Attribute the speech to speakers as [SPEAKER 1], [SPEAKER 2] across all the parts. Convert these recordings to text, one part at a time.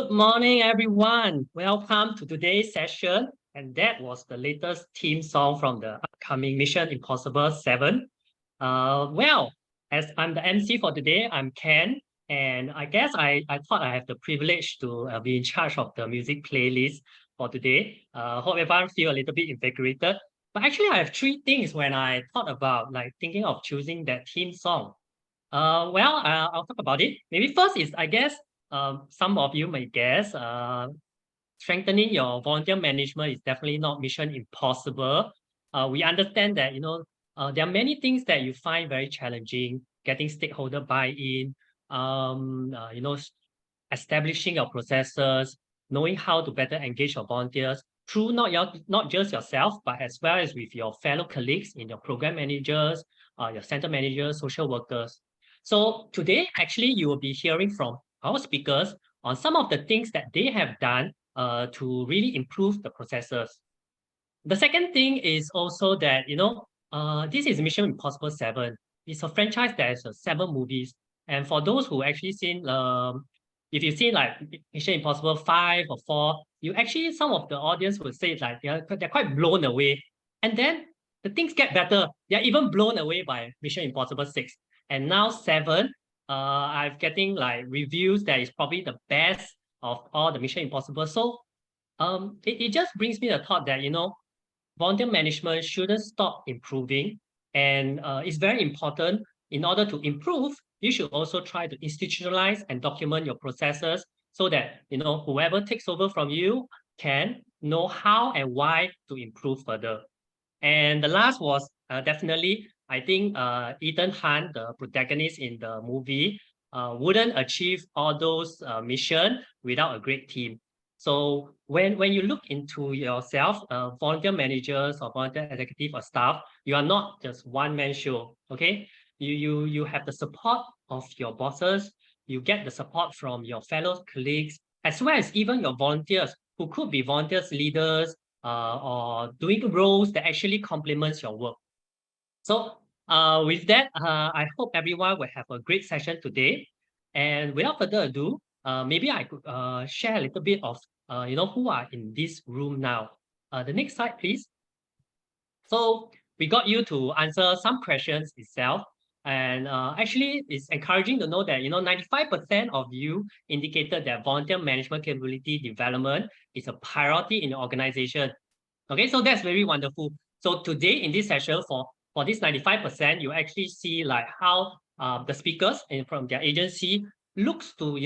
[SPEAKER 1] Good morning, everyone. Welcome to today's session. And that was the latest theme song from the upcoming Mission Impossible 7. As I'm the MC for today, I'm Ken. And I guess I thought I have the privilege to be in charge of the music playlist for today. Hope everyone feel a little bit invigorated. But actually, I have three things when I thought about thinking of choosing that theme song. I'll talk about it. Maybe first is, I guess, some of you may guess, strengthening your volunteer management is definitely not mission impossible. We understand that, there are many things that you find very challenging, getting stakeholder buy-in, establishing your processes, knowing how to better engage your volunteers through not just yourself, but as well as with your fellow colleagues in your program managers, your center managers, social workers. So today, actually, you will be hearing from our speakers on some of the things that they have done to really improve the processes. The second thing is also that, this is Mission Impossible 7. It's a franchise that has 7 movies. And for those who actually seen, if you've seen like Mission Impossible 5 or 4, some of the audience would say like they're quite blown away. And then the things get better. They're even blown away by Mission Impossible 6. And now 7, I'm getting like reviews that is probably the best of all the Mission Impossible. So it just brings me the thought that, volunteer management shouldn't stop improving. And it's very important in order to improve, you should also try to institutionalize and document your processes so that, whoever takes over from you can know how and why to improve further. And the last was definitely, I think Ethan Hunt, the protagonist in the movie, wouldn't achieve all those missions without a great team. So when you look into yourself, volunteer managers or volunteer executive or staff, you are not just one-man show, okay? You have the support of your bosses, you get the support from your fellow colleagues, as well as even your volunteers, who could be volunteers, leaders, or doing roles that actually complements your work. So with that, I hope everyone will have a great session today. And without further ado, maybe I could share a little bit of who are in this room now. The next slide, please. So we got you to answer some questions itself. And actually, it's encouraging to know that 95% of you indicated that volunteer management capability development is a priority in the organization. Okay, so that's very wonderful. So today in this session, for this 95%, you actually see like how the speakers and from their agency looks to,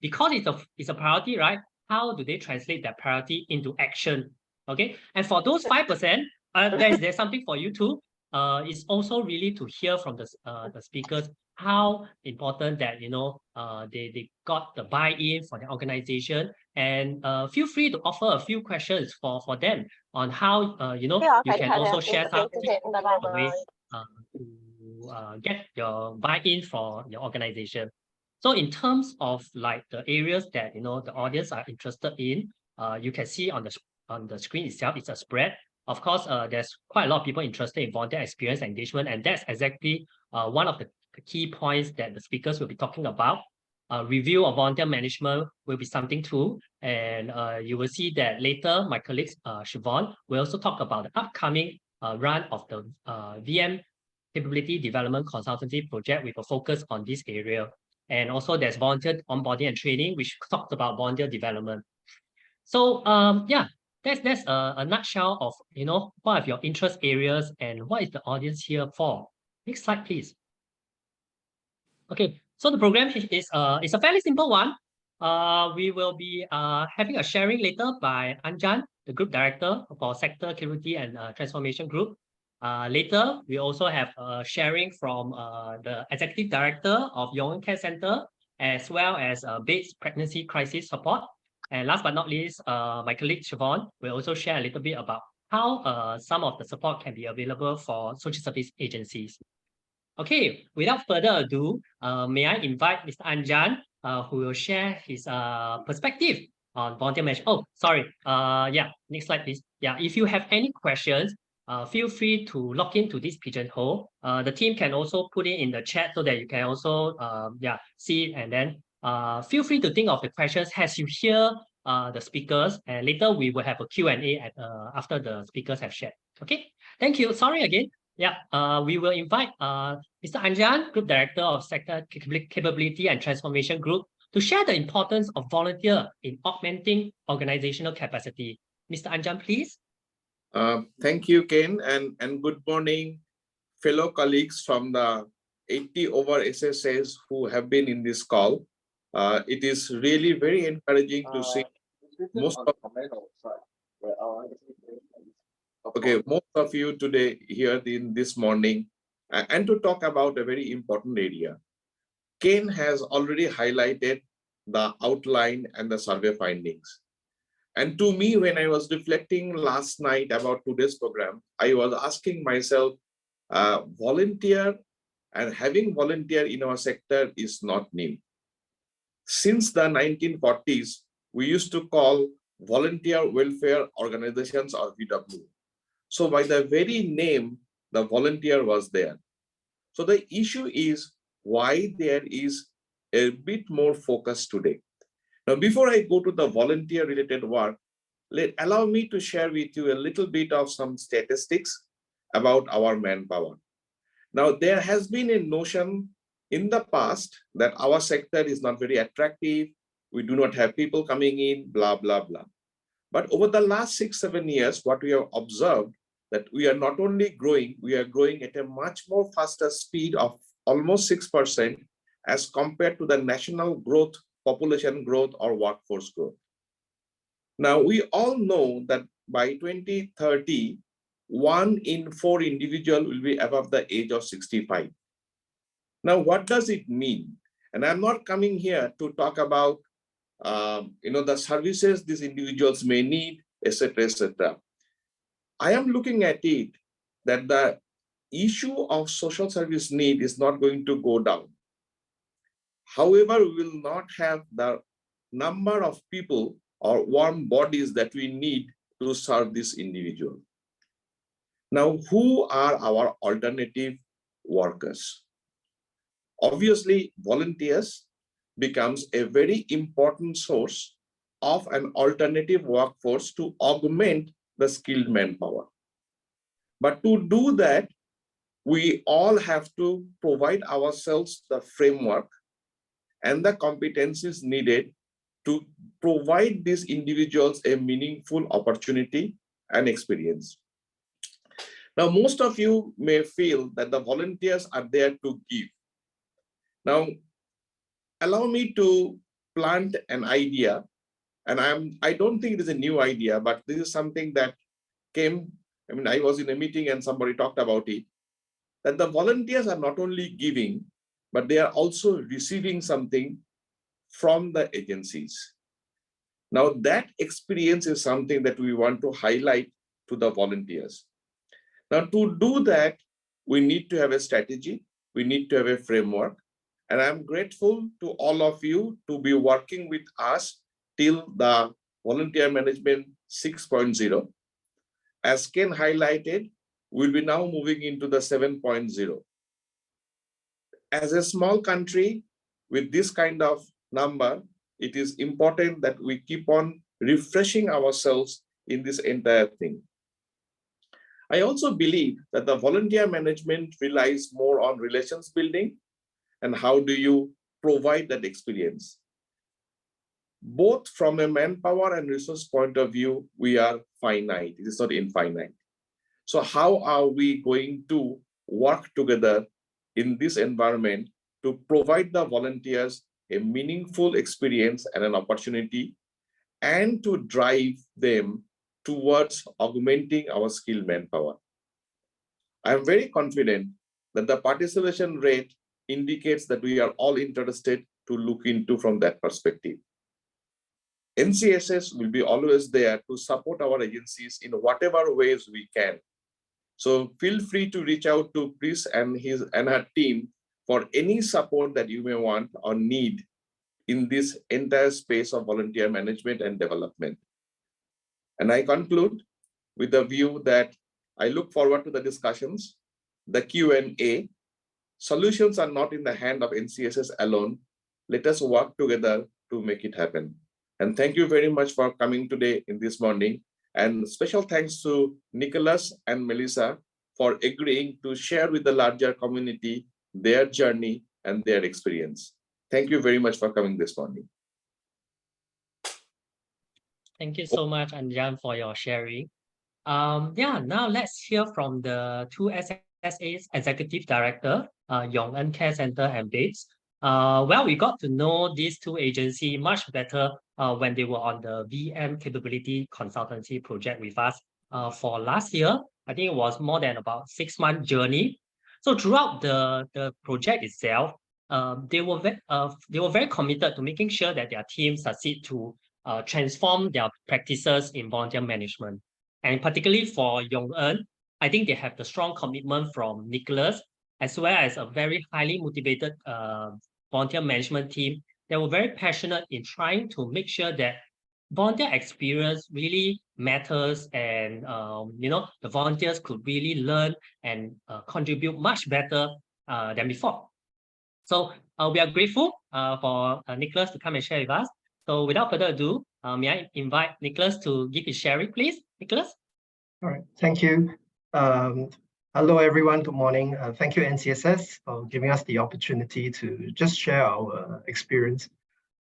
[SPEAKER 1] because it's a priority, right? How do they translate that priority into action? Okay, and for those 5%, there's something for you too. It's also really to hear from the speakers how important that they got the buy-in for the organization, and feel free to offer a few questions for them on how you can also share some ways to get your buy-in for your organization. So in terms of like the areas that the audience are interested in, you can see on the screen itself, it's a spread. Of course, there's quite a lot of people interested in volunteer experience engagement, and that's exactly one of the key points that the speakers will be talking about. Review of volunteer management will be something too, and you will see that later my colleague Siobhan will also talk about the upcoming run of the VM capability development consultancy project with a focus on this area. And also there's volunteer onboarding and training, which talks about volunteer development. So that's a nutshell of what are your interest areas and what is the audience here for. Next slide, please. Okay, so the program is a fairly simple one. We will be having a sharing later by Anjan, the group director for sector capability and transformation group. Later, we also have sharing from the executive director of Yong-en Care Centre, as well as Bates Pregnancy Crisis Support. And last but not least, my colleague Siobhan will also share a little bit about how some of the support can be available for social service agencies. Okay, without further ado, may I invite Mr. Anjan, who will share his perspective on volunteer management. Oh, sorry. Next slide, please. Yeah, if you have any questions, feel free to log into this pigeonhole. The team can also put it in the chat so that you can also see it and then Feel free to think of the questions as you hear the speakers, and later we will have a Q&A after the speakers have shared. Okay, thank you. Sorry again. Yeah, we will invite Mr. Anjan, Group Director of Sector Capability and Transformation Group, to share the importance of volunteer in augmenting organizational capacity. Mr. Anjan, please.
[SPEAKER 2] Thank you, Ken, and good morning, fellow colleagues from the 80 over SSS who have been in this call. It is really very encouraging to see most of you today here in this morning and to talk about a very important area. Ken has already highlighted the outline and the survey findings. And to me, when I was reflecting last night about today's program, I was asking myself, volunteer and having volunteer in our sector is not new. Since the 1940s, we used to call volunteer welfare organizations or VW. So by the very name, the volunteer was there. So the issue is why there is a bit more focus today. Now, before I go to the volunteer related work, allow me to share with you a little bit of some statistics about our manpower. Now, there has been a notion in the past that our sector is not very attractive. We do not have people coming in, blah, blah, blah. But over the last 6-7 years, what we have observed that we are not only growing, we are growing at a much more faster speed of almost 6% as compared to the national growth, population growth, or workforce growth. Now, we all know that by 2030, 1 in 4 individuals will be above the age of 65. Now, what does it mean? And I'm not coming here to talk about the services these individuals may need, etc., etc. I am looking at it that the issue of social service need is not going to go down. However, we will not have the number of people or warm bodies that we need to serve this individual. Now, who are our alternative workers? Obviously, volunteers becomes a very important source of an alternative workforce to augment the skilled manpower. But to do that, we all have to provide ourselves the framework and the competencies needed to provide these individuals a meaningful opportunity and experience. Now, most of you may feel that the volunteers are there to give. Now, allow me to plant an idea, and I don't think it is a new idea, but this is something that came, I was in a meeting and somebody talked about it, that the volunteers are not only giving, but they are also receiving something from the agencies. Now, that experience is something that we want to highlight to the volunteers. Now, to do that, we need to have a strategy, we need to have a framework, and I'm grateful to all of you to be working with us till the Volunteer Management 6.0. As Ken highlighted, we'll be now moving into the 7.0. As a small country with this kind of number, it is important that we keep on refreshing ourselves in this entire thing. I also believe that the volunteer management relies more on relations building and how do you provide that experience. Both from a manpower and resource point of view, we are finite, it is not infinite. So how are we going to work together in this environment to provide the volunteers a meaningful experience and an opportunity, and to drive them towards augmenting our skilled manpower? I am very confident that the participation rate indicates that we are all interested to look into from that perspective. NCSS will be always there to support our agencies in whatever ways we can. So feel free to reach out to Pris and her team for any support that you may want or need in this entire space of volunteer management and development. And I conclude with the view that I look forward to the discussions, the Q&A. Solutions are not in the hand of NCSS alone. Let us work together to make it happen. And thank you very much for coming today in this morning. And special thanks to Nicholas and Melisa for agreeing to share with the larger community their journey and their experience. Thank you very much for coming this morning.
[SPEAKER 1] Thank you so much, Anjan, for your sharing. Now let's hear from the two SSA's Executive Director, Yong-en Care Centre and Babes. Well, we got to know these two agencies much better when they were on the VM Capability Consultancy project with us for last year. I think it was more than about 6-month journey. So throughout the project itself, they were very committed to making sure that their team succeed to transform their practices in volunteer management. And particularly for Yong-en, I think they have the strong commitment from Nicholas, as well as a very highly motivated volunteer management team that were very passionate in trying to make sure that volunteer experience really matters, and the volunteers could really learn and contribute much better than before. So we are grateful for Nicholas to come and share with us. So without further ado, may I invite Nicholas to give his sharing, please? Nicholas?
[SPEAKER 3] All right, thank you. Hello, everyone. Good morning. Thank you, NCSS, for giving us the opportunity to just share our experience.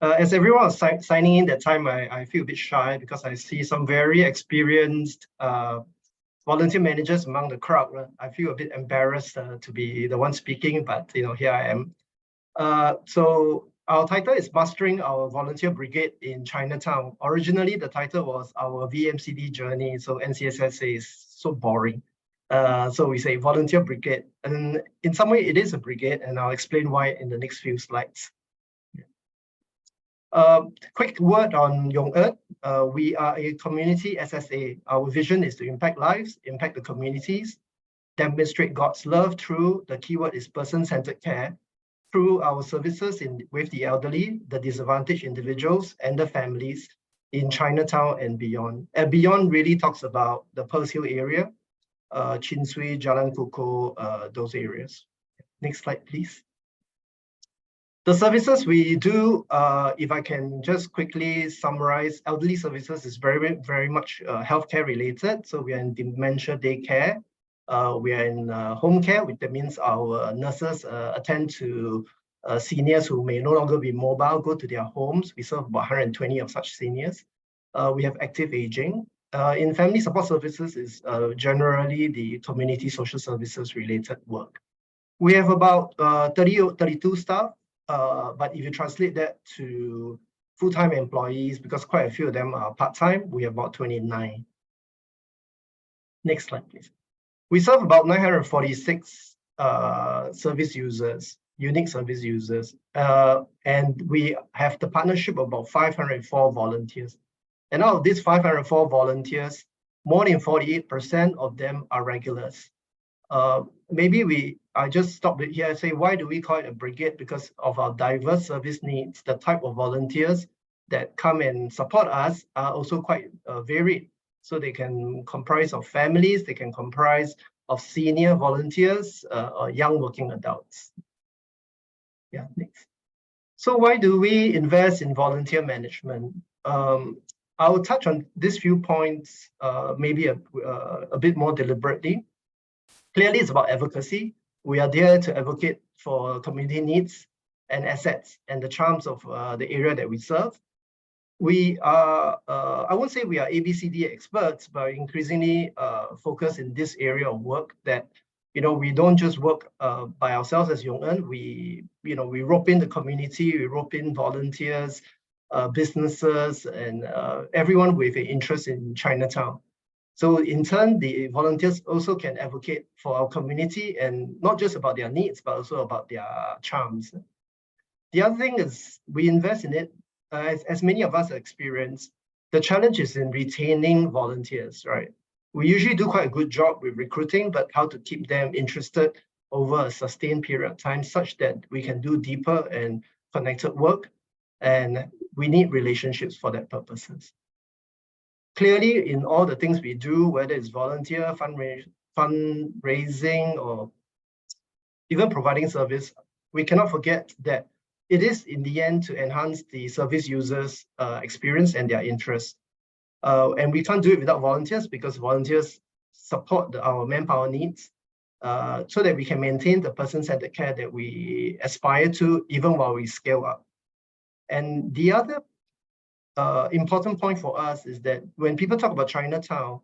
[SPEAKER 3] As everyone was signing in that time, I feel a bit shy because I see some very experienced volunteer managers among the crowd. I feel a bit embarrassed to be the one speaking, but here I am. So our title is Mastering Our Volunteer Brigade in Chinatown. Originally, the title was our VMCD journey, so NCSS says so boring. So we say Volunteer Brigade, and in some way it is a brigade, and I'll explain why in the next few slides. Quick word on Yong-en. We are a community SSA. Our vision is to impact lives, impact the communities, demonstrate God's love through, the keyword is person-centered care, through our services with the elderly, the disadvantaged individuals, and the families in Chinatown and beyond. And beyond really talks about the Pearl Hill area, Chin Swee, Jalan Kukoh, those areas. Next slide, please. The services we do, if I can just quickly summarize, elderly services is very, very much healthcare related. So we are in dementia daycare. We are in home care, which that means our nurses attend to seniors who may no longer be mobile, go to their homes. We serve about 120 of such seniors. We have active aging. In family support services is generally the community social services related work. We have about 32 staff, but if you translate that to full-time employees, because quite a few of them are part-time, we have about 29. Next slide, please. We serve about 946 service users, unique service users, and we have the partnership of about 504 volunteers. And out of these 504 volunteers, more than 48% of them are regulars. I just stopped it here and say, why do we call it a brigade? Because of our diverse service needs, the type of volunteers that come and support us are also quite varied. So they can comprise of families, they can comprise of senior volunteers or young working adults. Yeah, next. So why do we invest in volunteer management? I will touch on these few points maybe a bit more deliberately. Clearly, it's about advocacy. We are there to advocate for community needs and assets and the charms of the area that we serve. We are, I won't say we are ABCD experts, but increasingly focused in this area of work that, we don't just work by ourselves as Yong-en. We rope in the community, we rope in volunteers, businesses, and everyone with an interest in Chinatown. So in turn, the volunteers also can advocate for our community, and not just about their needs, but also about their charms. The other thing is we invest in it. As many of us experience, the challenge is in retaining volunteers, right? We usually do quite a good job with recruiting, but how to keep them interested over a sustained period of time such that we can do deeper and connected work, and we need relationships for that purposes. Clearly, in all the things we do, whether it's volunteer, fundraising, or even providing service, we cannot forget that it is in the end to enhance the service users' experience and their interest. And we can't do it without volunteers, because volunteers support our manpower needs, so that we can maintain the person-centered care that we aspire to, even while we scale up. And the other important point for us is that when people talk about Chinatown,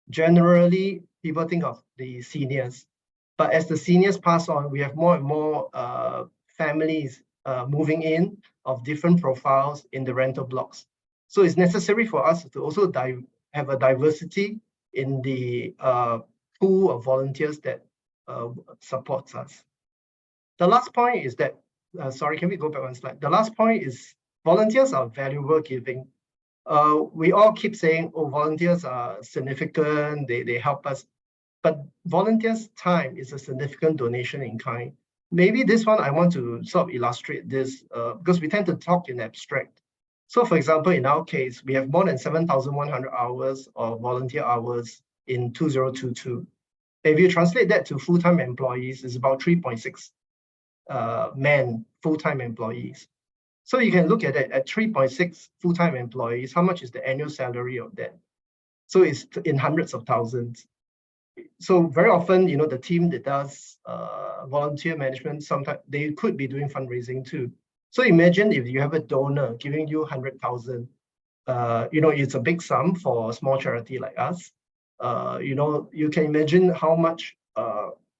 [SPEAKER 3] generally people think of the seniors. But as the seniors pass on, we have more and more families moving in of different profiles in the rental blocks. So it's necessary for us to also have a diversity in the pool of volunteers that supports us. The last point is that, sorry, can we go back one slide? The last point is volunteers are valuable giving. We all keep saying, oh, volunteers are significant, they help us. But volunteers' time is a significant donation in kind. Maybe this one, I want to sort of illustrate this because we tend to talk in abstract. So for example, in our case, we have more than 7,100 hours of volunteer hours in 2022. If you translate that to full-time employees, it's about 3.6 men full-time employees. So you can look at it at 3.6 full-time employees, how much is the annual salary of that? So it's in hundreds of thousands. So very often, you know, the team that does volunteer management, sometimes they could be doing fundraising too. So imagine if you have a donor giving you 100,000, you know, it's a big sum for a small charity like us. You know, you can imagine how much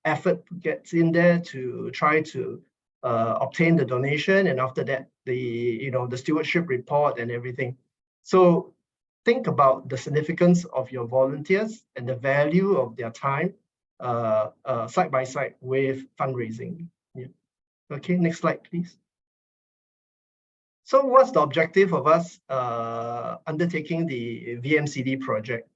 [SPEAKER 3] effort gets in there to try to obtain the donation, and after that, the stewardship report and everything. So think about the significance of your volunteers and the value of their time side by side with fundraising. Yeah. Okay, next slide, please. So what's the objective of us undertaking the VMCD project?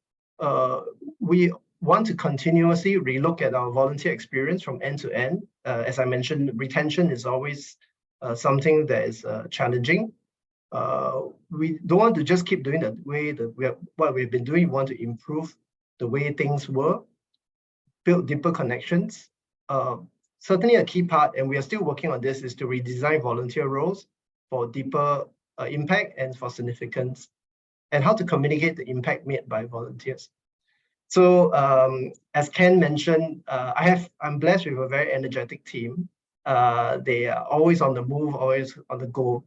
[SPEAKER 3] We want to continuously relook at our volunteer experience from end to end. As I mentioned, retention is always something that is challenging. We don't want to just keep doing the way what we've been doing. We want to improve the way things were, build deeper connections. Certainly a key part, and we are still working on this, is to redesign volunteer roles for deeper impact and for significance, and how to communicate the impact made by volunteers. So as Ken mentioned, I'm blessed with a very energetic team. They are always on the move, always on the go.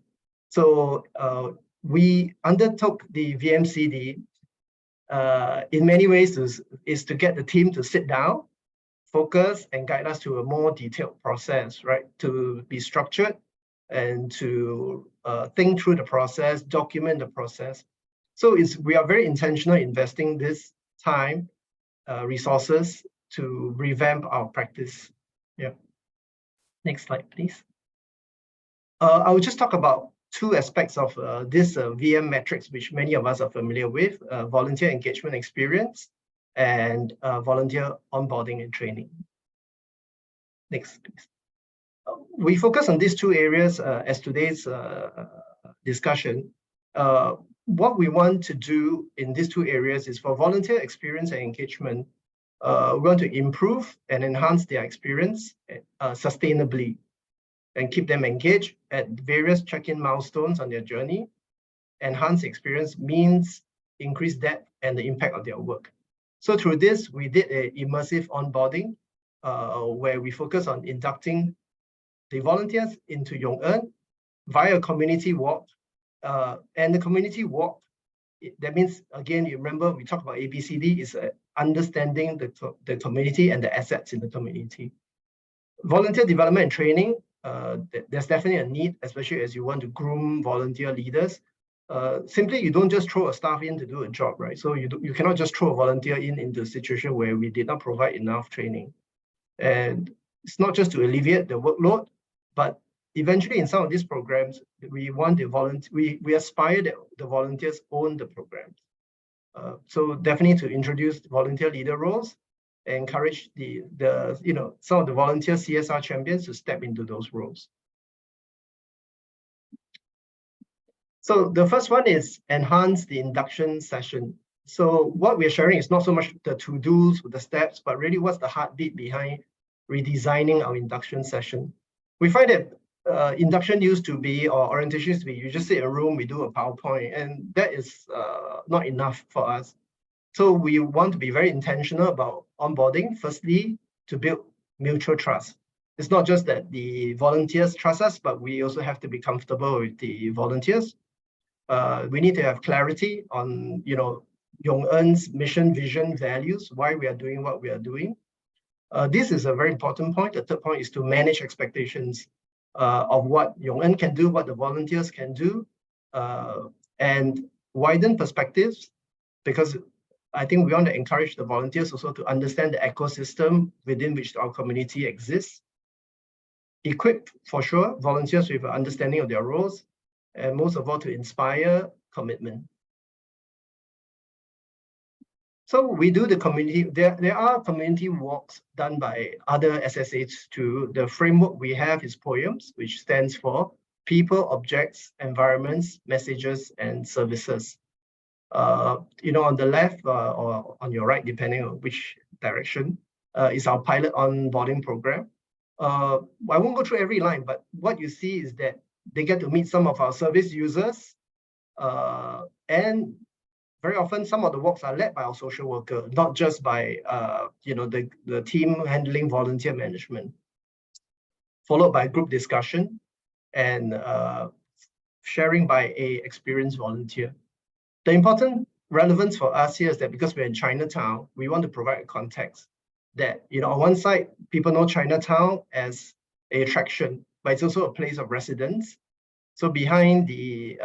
[SPEAKER 3] So we undertook the VMCD in many ways is to get the team to sit down, focus, and guide us to a more detailed process, right? To be structured and to think through the process, document the process. So we are very intentional investing this time, resources to revamp our practice. Yeah. Next slide, please. I will just talk about two aspects of this VM metrics, which many of us are familiar with: volunteer engagement experience and volunteer onboarding and training. Next, please. We focus on these two areas as today's discussion. What we want to do in these two areas is for volunteer experience and engagement, we want to improve and enhance their experience sustainably and keep them engaged at various check-in milestones on their journey. Enhance experience means increase depth and the impact of their work. So through this, we did an immersive onboarding where we focus on inducting the volunteers into Yong-en via a community walk. And the community walk, that means, again, you remember we talked about ABCD, is understanding the community and the assets in the community. Volunteer development and training, there's definitely a need, especially as you want to groom volunteer leaders. Simply, you don't just throw a staff in to do a job, right? So you cannot just throw a volunteer into a situation where we did not provide enough training. And it's not just to alleviate the workload, but eventually in some of these programs, we want we aspire that the volunteers own the programs. So definitely to introduce volunteer leader roles, encourage some of the volunteer CSR champions to step into those roles. So the first one is enhance the induction session. So what we're sharing is not so much the to-dos with the steps, but really what's the heartbeat behind redesigning our induction session. We find that induction used to be, or orientation used to be, you just sit in a room, we do a PowerPoint, and that is not enough for us. So we want to be very intentional about onboarding. Firstly, to build mutual trust. It's not just that the volunteers trust us, but we also have to be comfortable with the volunteers. We need to have clarity on, Yong-en's mission, vision, values, why we are doing what we are doing. This is a very important point. The third point is to manage expectations of what Yong-en can do, what the volunteers can do, and widen perspectives, because I think we want to encourage the volunteers also to understand the ecosystem within which our community exists. Equip, for sure, volunteers with an understanding of their roles, and most of all, to inspire commitment. So we do the community, there are community walks done by other SSAs too. The framework we have is POEMS, which stands for People, Objects, Environments, Messages, and Services. On the left or on your right, depending on which direction, is our pilot onboarding program. I won't go through every line, but what you see is that they get to meet some of our service users, and very often some of the walks are led by our social worker, not just by the team handling volunteer management, followed by group discussion and sharing by an experienced volunteer. The important relevance for us here is that because we're in Chinatown, we want to provide a context that, on one side, people know Chinatown as an attraction, but it's also a place of residence. So behind the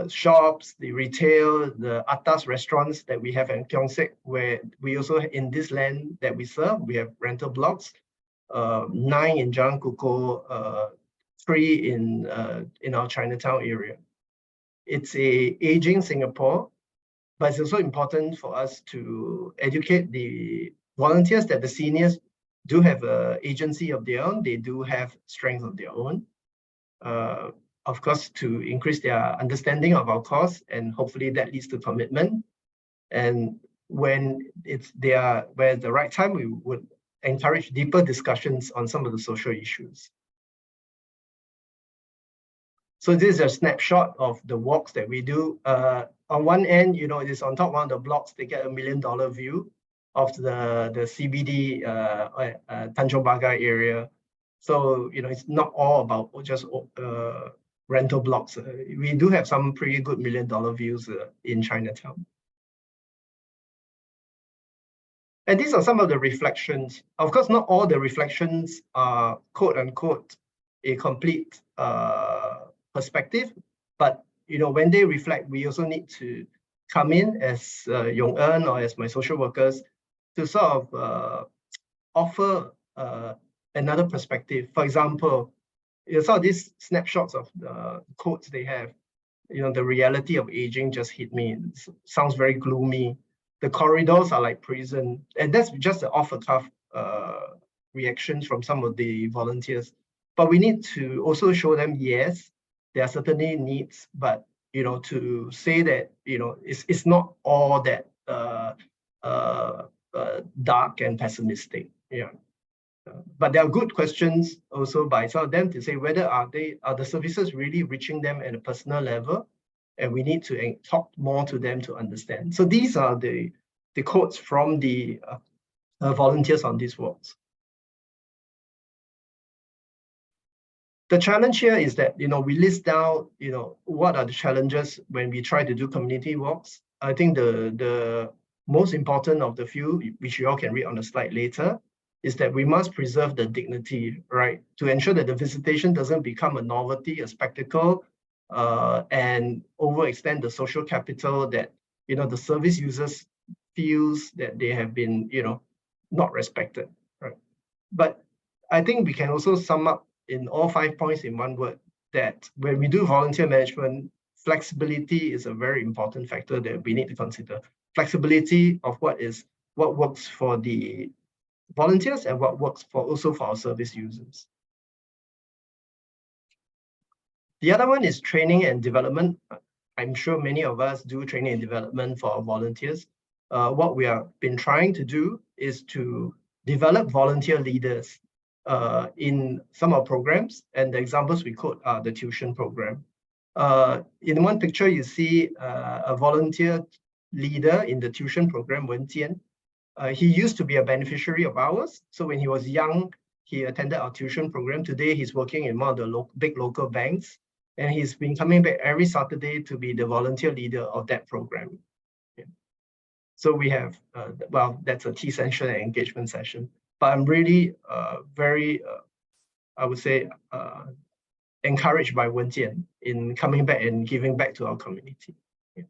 [SPEAKER 3] shops, the retail, the atas restaurants that we have in Gyeongsek, where we also, in this land that we serve, we have rental blocks, 9 in Jalan Kukoh, 3 in our Chinatown area. It's a aging Singapore, but it's also important for us to educate the volunteers that the seniors do have an agency of their own. They do have strength of their own. Of course, to increase their understanding of our cause, and hopefully that leads to commitment. And when it's the right time, we would encourage deeper discussions on some of the social issues. So this is a snapshot of the walks that we do. On one end, it is on top of one of the blocks, they get $1 million view of the CBD Tanjong Pagar area. So, it's not all about just rental blocks. We do have some pretty good $1 million views in Chinatown. And these are some of the reflections. Of course, not all the reflections are quote unquote a complete perspective, but when they reflect, we also need to come in as Yong-en or as my social workers to sort of offer another perspective. For example, some of these snapshots of the quotes they have, the reality of aging just hit me. It sounds very gloomy. The corridors are like prison, and that's just the off-the-cuff reactions from some of the volunteers. But we need to also show them, yes, there are certainly needs, but to say that it's not all that dark and pessimistic. Yeah. But there are good questions also by some of them to say whether are the services really reaching them at a personal level, and we need to talk more to them to understand. So these are the quotes from the volunteers on these walks. The challenge here is that we list down what are the challenges when we try to do community walks. I think the most important of the few, which you all can read on the slide later, is that we must preserve the dignity, right? To ensure that the visitation doesn't become a novelty, a spectacle, and overextend the social capital that the service users feels that they have been not respected, right? But I think we can also sum up in all 5 points in one word, that when we do volunteer management, flexibility is a very important factor that we need to consider. Flexibility of what works for the volunteers and what works also for our service users. The other one is training and development. I'm sure many of us do training and development for our volunteers. What we have been trying to do is to develop volunteer leaders in some of our programs, and the examples we quote are the tuition program. In one picture, you see a volunteer leader in the tuition program, Wen Jian. He used to be a beneficiary of ours. So when he was young, he attended our tuition program. Today, he's working in one of the big local banks, and he's been coming back every Saturday to be the volunteer leader of that program. Yeah. So we have, well, that's a tea session and engagement session. But I'm really very, I would say, encouraged by Wen Jian in coming back and giving back to our community. Yeah.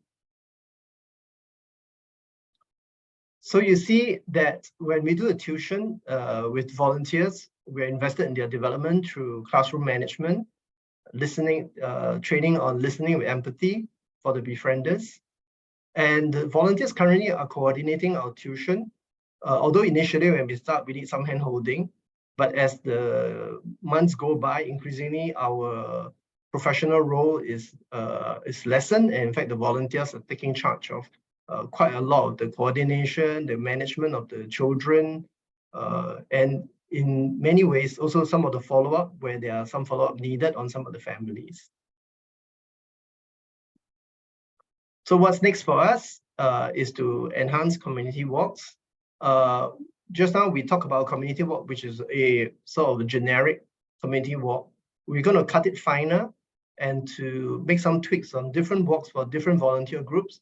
[SPEAKER 3] So you see that when we do a tuition with volunteers, we're invested in their development through classroom management, listening, training on listening with empathy for the befrienders. And the volunteers currently are coordinating our tuition. Although initially when we start, we need some hand-holding, but as the months go by, increasingly our professional role is lessened. And in fact, the volunteers are taking charge of quite a lot of the coordination, the management of the children, and in many ways, also some of the follow-up where there are some follow-up needed on some of the families. So what's next for us is to enhance community walks. Just now we talked about community walk, which is a sort of a generic community walk. We're going to cut it finer and to make some tweaks on different walks for different volunteer groups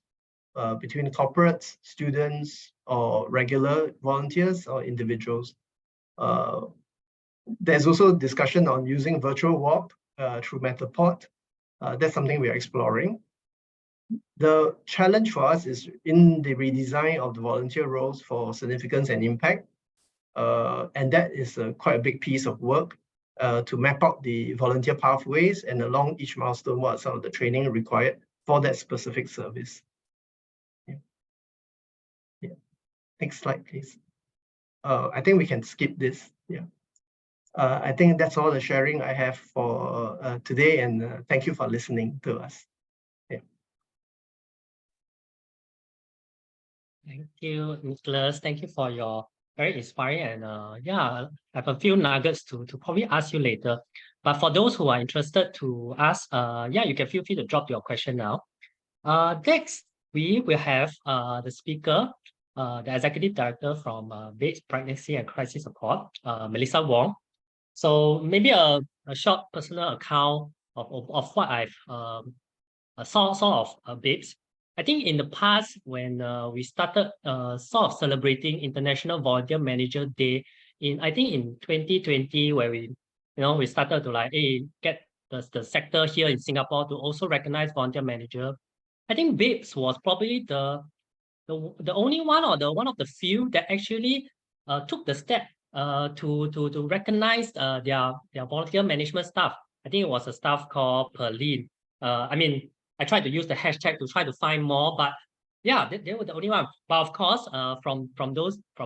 [SPEAKER 3] between corporates, students, or regular volunteers or individuals. There's also discussion on using virtual walk through Metapod. That's something we are exploring. The challenge for us is in the redesign of the volunteer roles for significance and impact. And that is quite a big piece of work to map out the volunteer pathways and along each milestone, what are some of the training required for that specific service. Yeah. Next slide, please. I think we can skip this. Yeah. I think that's all the sharing I have for today, and thank you for listening to us. Yeah.
[SPEAKER 1] Thank you, Nicholas. Thank you for your very inspiring and yeah, I have a few nuggets to probably ask you later. But for those who are interested to ask, yeah, you can feel free to drop your question now. Next, we will have the speaker, the executive director from VMCD Pregnancy and Crisis Support, Melisa Wong. So maybe a short personal account of what I've saw of VMCD. I think in the past, when we started sort of celebrating International Volunteer Manager Day I think in 2020, where we started to like get the sector here in Singapore to also recognize volunteer manager. I think VMCD was probably the only one or one of the few that actually took the step to recognize their volunteer management staff. I think it was a staff called Perlin. I mean, I tried to use the hashtag to try to find more, but yeah, they were the only one. But of course, from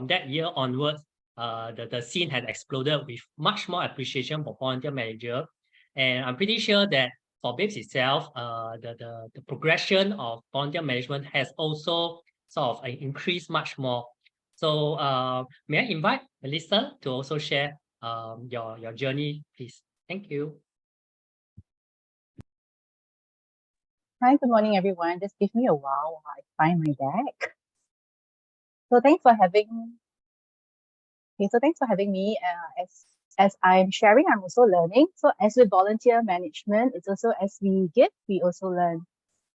[SPEAKER 1] that year onwards, the scene had exploded with much more appreciation for volunteer manager, and I'm pretty sure that for VMCD itself, the progression of volunteer management has also sort of increased much more. So may I invite Melisa to also share your journey, please? Thank you.
[SPEAKER 4] Hi, good morning, everyone. Just give me a while I find my deck. So thanks for having. Okay, so thanks for having me. As I'm sharing, I'm also learning. So as with volunteer management, it's also as we give, we also learn.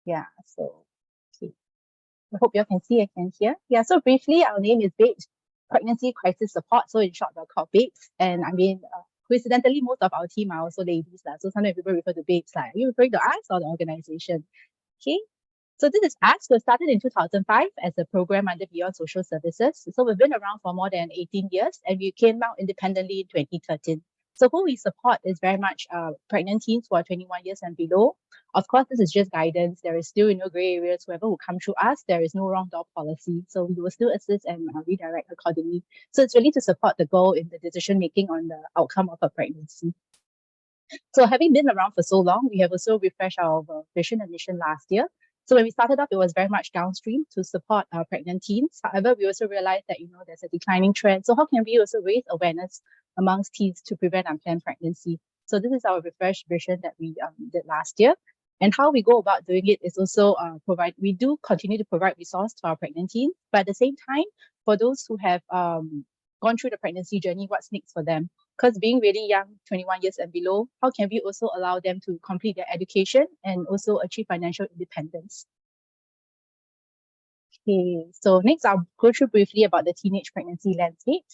[SPEAKER 4] Yeah. So okay. I hope you can see and can hear. Yeah. So briefly, our name is VMCD Pregnancy Crisis Support. So in short, we're called VMCD. And I mean, coincidentally, most of our team are also ladies. So sometimes people refer to VMCD. Like, are you referring to us or the organization? Okay. So this is us. We started in 2005 as a program under Beyond Social Services. So we've been around for more than 18 years and we came out independently in 2013. So who we support is very much pregnant teens who are 21 years and below. Of course, this is just guidance. There is still gray areas. Whoever will come through us, there is no wrong door policy. So we will still assist and redirect accordingly. So it's really to support the goal in the decision making on the outcome of a pregnancy. So having been around for so long, we have also refreshed our vision and mission last year. So when we started off, it was very much downstream to support pregnant teens. However, we also realized that there's a declining trend. So how can we also raise awareness amongst teens to prevent unplanned pregnancy. So this is our refreshed vision that we did last year. And how we go about doing it is also we do continue to provide resource to our pregnant teens, but at the same time, for those who have gone through the pregnancy journey, what's next for them? Because being really young, 21 years and below, how can we also allow them to complete their education and also achieve financial independence? Okay, so next I'll go through briefly about the teenage pregnancy landscape.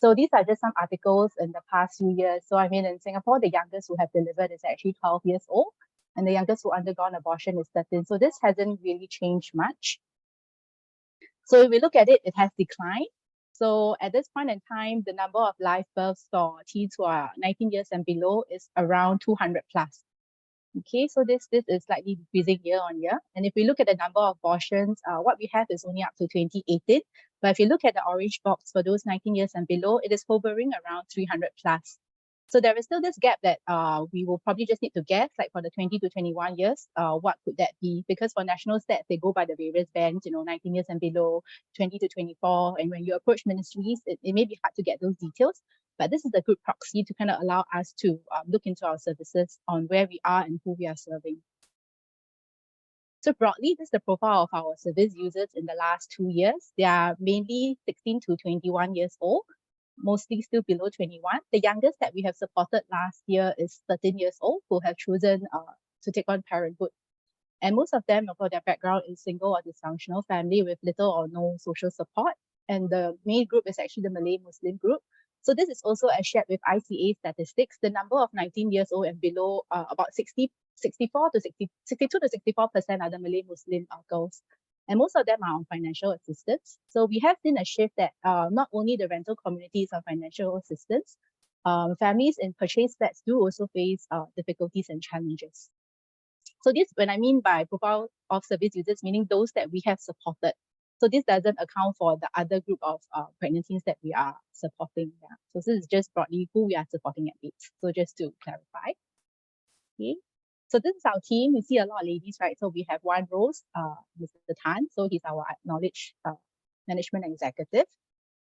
[SPEAKER 4] So these are just some articles in the past few years. So I mean, in Singapore, the youngest who have delivered is actually 12 years old, and the youngest who undergone abortion is 13. So this hasn't really changed much. So if we look at it, it has declined. So at this point in time, the number of live births for teens who are 19 years and below is around 200 plus. Okay, so this is slightly decreasing year on year. And if we look at the number of abortions, what we have is only up to 2018. But if you look at the orange box for those 19 years and below, it is hovering around 300 plus. So there is still this gap that we will probably just need to guess, like for the 20 to 21 years, what could that be? Because for national stats, they go by the various bands, 19 years and below, 20 to 24. And when you approach ministries, it may be hard to get those details. But this is a good proxy to kind of allow us to look into our services on where we are and who we are serving. So broadly, this is the profile of our service users in the last 2 years. They are mainly 16 to 21 years old, mostly still below 21. The youngest that we have supported last year is 13 years old, who have chosen to take on parenthood. And most of them, for their background, is single or dysfunctional family with little or no social support. And the main group is actually the Malay Muslim group. So this is also as shared with ICA statistics. The number of 19 years old and below, about 62 to 64% are the Malay Muslim girls. And most of them are on financial assistance. So we have seen a shift that not only the rental communities are financial assistance, families in purchase flats do also face difficulties and challenges. So this, when I mean by profile of service users, meaning those that we have supported. So this doesn't account for the other group of pregnancies that we are supporting. Yeah. So this is just broadly who we are supporting at BITS. So just to clarify. Okay. So this is our team. We see a lot of ladies, right? So we have one Rose, Mr. Tan. So he's our knowledge management executive.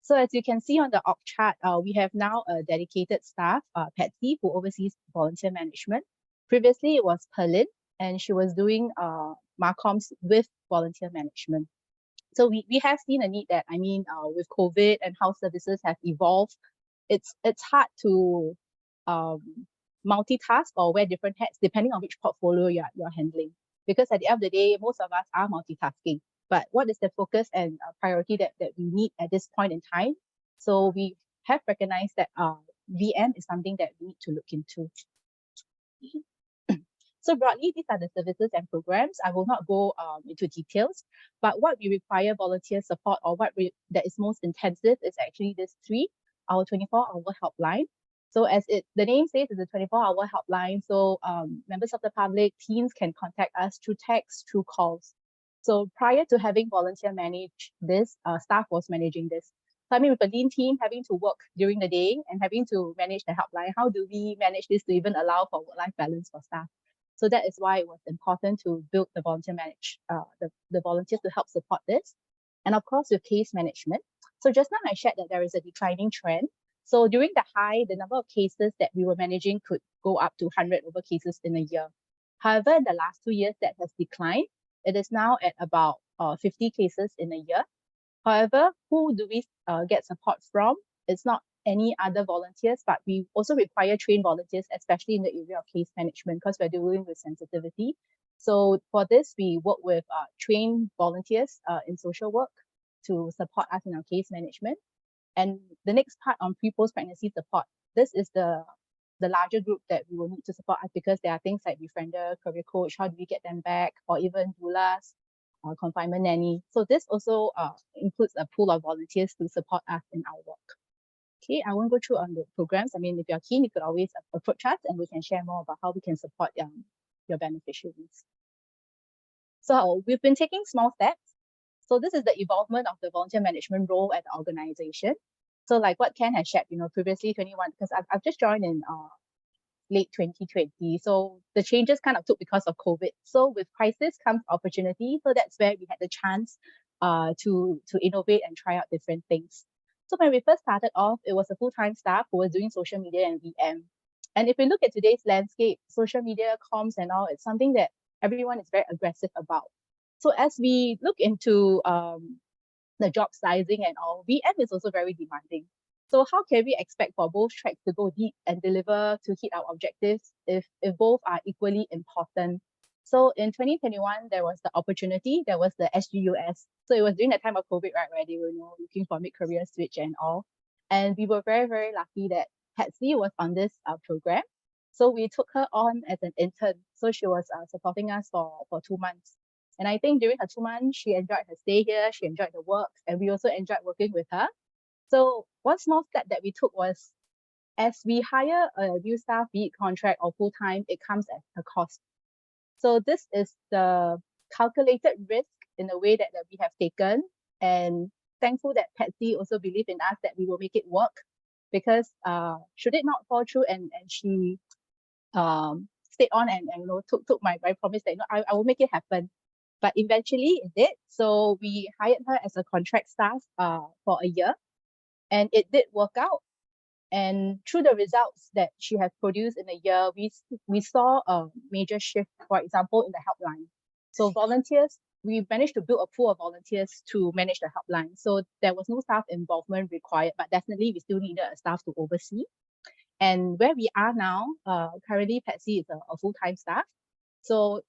[SPEAKER 4] So as you can see on the org chart, we have now a dedicated staff, Patsy, who oversees volunteer management. Previously, it was Perlin, and she was doing Marcoms with volunteer management. So we have seen a need that, with COVID and how services have evolved, it's hard to multitask or wear different hats depending on which portfolio you're handling. Because at the end of the day, most of us are multitasking. But what is the focus and priority that we need at this point in time? So we have recognized that VM is something that we need to look into. So broadly, these are the services and programs. I will not go into details, but what we require volunteer support or that is most intensive is actually this 3, our 24-hour helpline. So as the name says, it's a 24-hour helpline. So members of the public, teens can contact us through text, through calls. So prior to having volunteer manage this, staff was managing this. So with a lean team, having to work during the day and having to manage the helpline, how do we manage this to even allow for work-life balance for staff? So that is why it was important to build the volunteer the volunteers to help support this. And of course, with case management. So just now I shared that there is a declining trend. So during the high, the number of cases that we were managing could go up to 100 over cases in a year. However, in the last 2 years, that has declined. It is now at about 50 cases in a year. However, who do we get support from? It's not any other volunteers, but we also require trained volunteers, especially in the area of case management, because we're dealing with sensitivity. So for this, we work with trained volunteers in social work to support us in our case management. And the next part on pre-post pregnancy support, this is the larger group that we will need to support us, because there are things like befriender, career coach, how do we get them back, or even doulas, confinement nanny. So this also includes a pool of volunteers to support us in our work. Okay, I won't go through on the programs. If you're keen, you could always approach us and we can share more about how we can support your beneficiaries. So we've been taking small steps. So this is the evolvement of the volunteer management role at the organization. So like what Ken has shared, previously 21, because I've just joined in late 2020. So the changes kind of took because of COVID. So with crisis comes opportunity. So that's where we had the chance to innovate and try out different things. So when we first started off, it was a full-time staff who was doing social media and VM. And if we look at today's landscape, social media, comms and all, it's something that everyone is very aggressive about. So as we look into the job sizing and all, VM is also very demanding. So how can we expect for both tracks to go deep and deliver to hit our objectives if both are equally important? So in 2021, there was the opportunity, there was the SGUS. So it was during the time of COVID, right, where they were looking for mid-career switch and all. And we were very, very lucky that Patsy was on this program. So we took her on as an intern. So she was supporting us for 2 months. And I think during her 2 months, she enjoyed her stay here, she enjoyed the work, and we also enjoyed working with her. So one small step that we took was, as we hire a new staff, be it contract or full-time, it comes at a cost. So this is the calculated risk in a way that we have taken, and thankful that Patsy also believed in us that we will make it work, because should it not fall through and she stayed on and took my promise that I will make it happen. But eventually it did. So we hired her as a contract staff for a year, and it did work out. And through the results that she has produced in a year, we saw a major shift, for example, in the helpline. So volunteers, we managed to build a pool of volunteers to manage the helpline. So there was no staff involvement required, but definitely we still needed a staff to oversee. And where we are now, currently Patsy is a full-time staff. So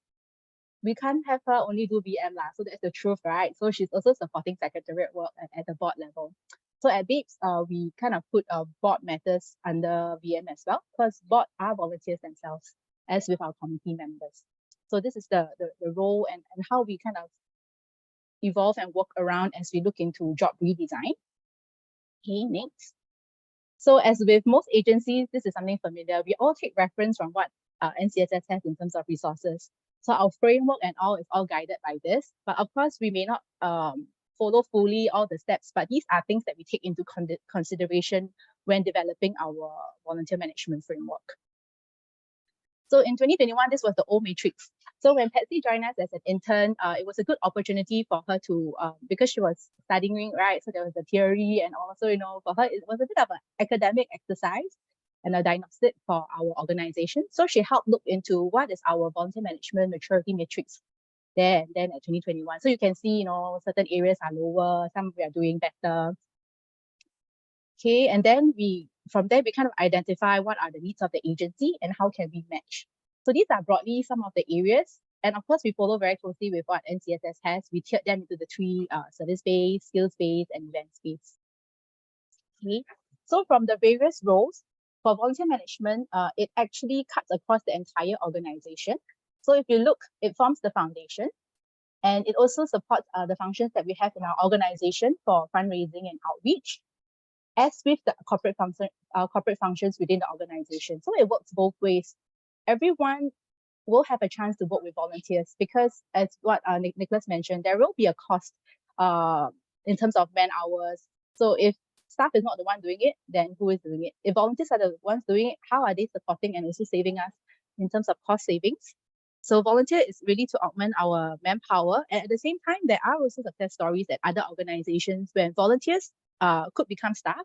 [SPEAKER 4] we can't have her only do VM lah. So that's the truth, right? So she's also supporting secretariat work at the board level. So at BAPES, we kind of put board matters under VM as well, because board are volunteers themselves, as with our committee members. So this is the role and how we kind of evolve and work around as we look into job redesign. Okay, next. So as with most agencies, this is something familiar. We all take reference from what NCSS has in terms of resources. So our framework and all is all guided by this. But of course, we may not follow fully all the steps, but these are things that we take into consideration when developing our volunteer management framework. So in 2021, this was the old matrix. So when Patsy joined us as an intern, it was a good opportunity for her to, because she was studying, right? So there was the theory, and also, for her, it was a bit of an academic exercise and a diagnostic for our organization. So she helped look into what is our volunteer management maturity matrix there and then at 2021. So you can see, certain areas are lower, some we are doing better. Okay, and then from there, we kind of identify what are the needs of the agency and how can we match. So these are broadly some of the areas. And of course, we follow very closely with what NCSS has. We tiered them into the 3 service-based, skills-based, and events-based. Okay, so from the various roles, for volunteer management, it actually cuts across the entire organization. So if you look, it forms the foundation, and it also supports the functions that we have in our organization for fundraising and outreach, as with the corporate functions within the organization. So it works both ways. Everyone will have a chance to work with volunteers, because as what Nicholas mentioned, there will be a cost in terms of man hours. So if staff is not the one doing it, then who is doing it? If volunteers are the ones doing it, how are they supporting and also saving us in terms of cost savings? So volunteer is really to augment our manpower. And at the same time, there are also success stories at other organizations where volunteers could become staff.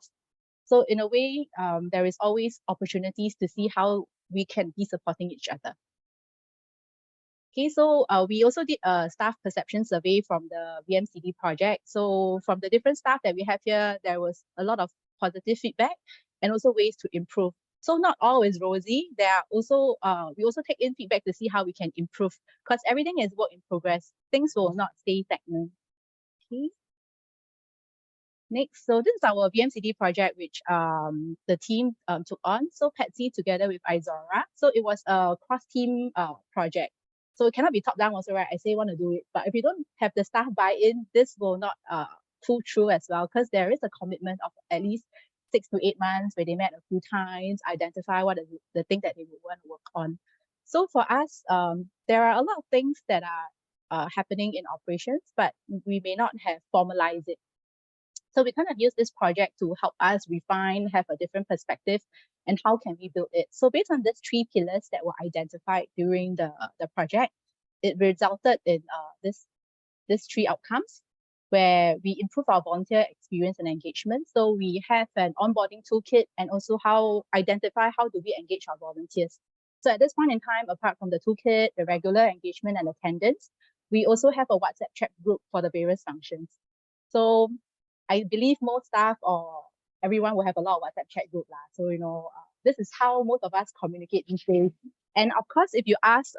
[SPEAKER 4] So in a way, there is always opportunities to see how we can be supporting each other. Okay, so we also did a staff perception survey from the VMCD project. So from the different staff that we have here, there was a lot of positive feedback and also ways to improve. So not all is rosy. There are also, we also take in feedback to see how we can improve, because everything is work in progress. Things will not stay stagnant. Okay. Next, so this is our VMCD project, which the team took on. So Patsy together with Izora. So it was a cross-team project. So it cannot be top-down also, right? I say want to do it, but if you don't have the staff buy-in, this will not pull through as well, because there is a commitment of at least 6 to 8 months where they met a few times, identify what is the thing that they would want to work on. So for us, there are a lot of things that are happening in operations, but we may not have formalized it. So we kind of use this project to help us refine, have a different perspective, and how can we build it. So based on these 3 pillars that were identified during the project, it resulted in these 3 outcomes. where we improve our volunteer experience and engagement. So we have an onboarding toolkit and also identify how do we engage our volunteers. So at this point in time, apart from the toolkit, the regular engagement and attendance, we also have a WhatsApp chat group for the various functions. So I believe most staff or everyone will have a lot of WhatsApp chat group. So, this is how most of us communicate these days. And of course, if you ask,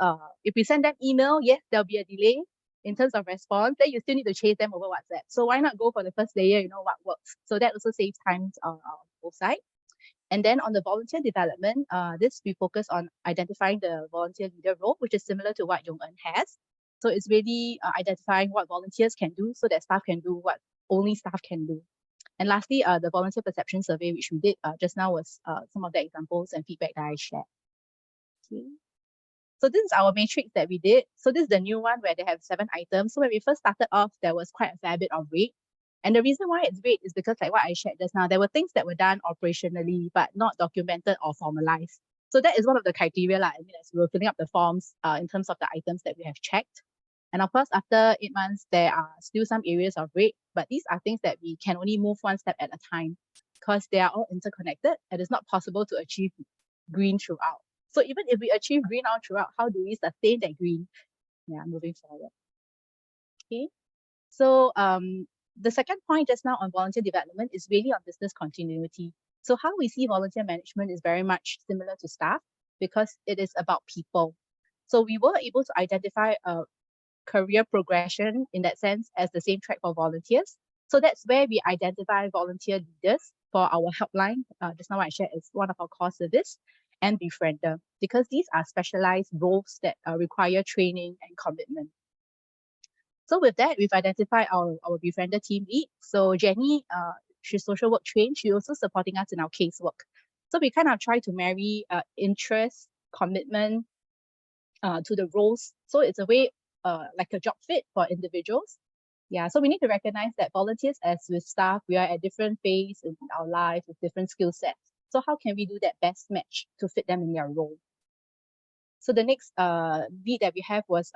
[SPEAKER 4] if we send them email, yes, there'll be a delay in terms of response, then you still need to chase them over WhatsApp. So why not go for the first layer, what works? So that also saves time on both sides. And then on the volunteer development, this we focus on identifying the volunteer leader role, which is similar to what Yong-en has. So it's really identifying what volunteers can do so that staff can do what only staff can do. And lastly, the volunteer perception survey, which we did just now, was some of the examples and feedback that I shared. Okay. So this is our matrix that we did. So this is the new one where they have 7 items. So when we first started off, there was quite a fair bit of red. And the reason why it's red is because, like what I shared just now, there were things that were done operationally, but not documented or formalized. So that is one of the criteria, as we were filling up the forms in terms of the items that we have checked. And of course, after 8 months, there are still some areas of red, but these are things that we can only move one step at a time because they are all interconnected and it's not possible to achieve green throughout. So even if we achieve green all throughout, how do we sustain that green? Yeah, moving forward. Okay. So the second point just now on volunteer development is really on business continuity. So how we see volunteer management is very much similar to staff because it is about people. So we were able to identify a career progression in that sense as the same track for volunteers. So that's where we identify volunteer leaders for our helpline. Just now I shared is one of our core service, and befriender, because these are specialized roles that require training and commitment. So with that, we've identified our befriender team lead. So Jenny, she's social work trained. She's also supporting us in our casework. So we kind of try to marry interest, commitment to the roles. So it's a way like a job fit for individuals. Yeah, so we need to recognize that volunteers, as with staff, we are at different phase in our life with different skill sets. So how can we do that best match to fit them in their role? So the next lead that we have was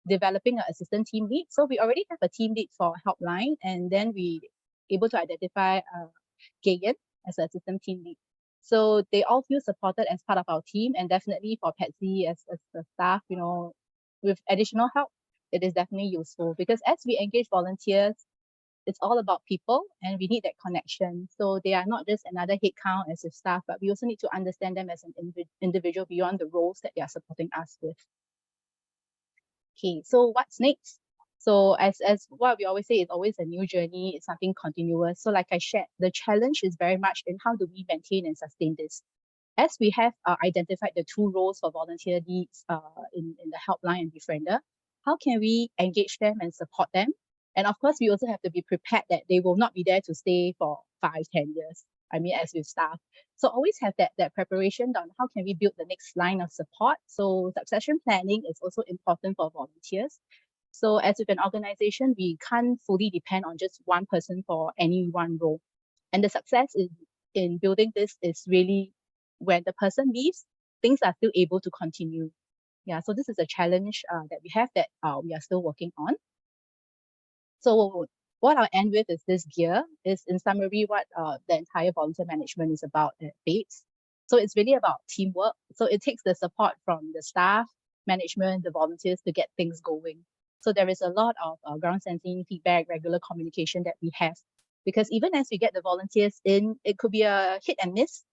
[SPEAKER 4] developing an assistant team lead. So we already have a team lead for helpline, and then we able to identify Gayan as an assistant team lead. So they all feel supported as part of our team, and definitely for Patsy as the staff, with additional help, it is definitely useful because as we engage volunteers, it's all about people and we need that connection. So they are not just another headcount as a staff, but we also need to understand them as an individual beyond the roles that they are supporting us with. Okay, so what's next? So as what we always say, it's always a new journey, it's something continuous. So like I shared, the challenge is very much in how do we maintain and sustain this. As we have identified the 2 roles for volunteer leads in the helpline and befriender, how can we engage them and support them? And of course, we also have to be prepared that they will not be there to stay for 5, 10 years. As with staff. So always have that preparation on how can we build the next line of support. So succession planning is also important for volunteers. So as with an organization, we can't fully depend on just one person for any one role. And the success in building this is really when the person leaves, things are still able to continue. Yeah, so this is a challenge that we have that we are still working on. So what I'll end with is this gear is in summary what the entire volunteer management is about at Bates. So it's really about teamwork. So it takes the support from the staff, management, the volunteers to get things going. So there is a lot of ground sensing, feedback, regular communication that we have. Because even as we get the volunteers in, it could be a hit and miss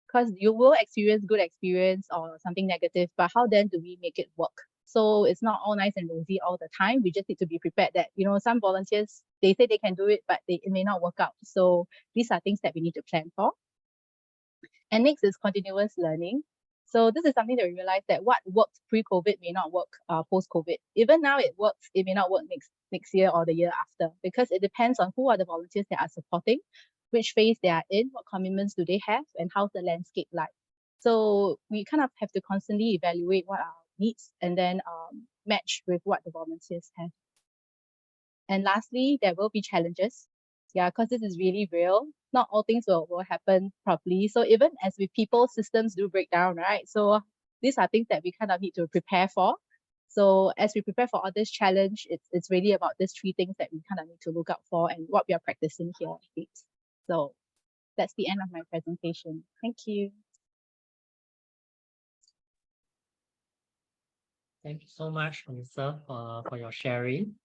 [SPEAKER 4] because you will experience good experience or something negative, but how then do we make it work? So it's not all nice and rosy all the time. We just need to be prepared that, some volunteers, they say they can do it, but it may not work out. So these are things that we need to plan for. And next is continuous learning. So this is something that we realize that what worked pre-COVID may not work post-COVID. Even now it works, it may not work next year or the year after, because it depends on who are the volunteers that are supporting, which phase they are in, what commitments do they have, and how's the landscape like. So we kind of have to constantly evaluate what our needs and then match with what the volunteers have. And lastly, there will be challenges. Yeah, because this is really real. Not all things will happen properly. So even as with people, systems do break down, right? So these are things that we kind of need to prepare for. So as we prepare for all this challenge, it's really about these three things that we kind of need to look out for and what we are practicing here. So that's the end of my presentation. Thank you.
[SPEAKER 1] Thank you so much, Melisa, for your sharing.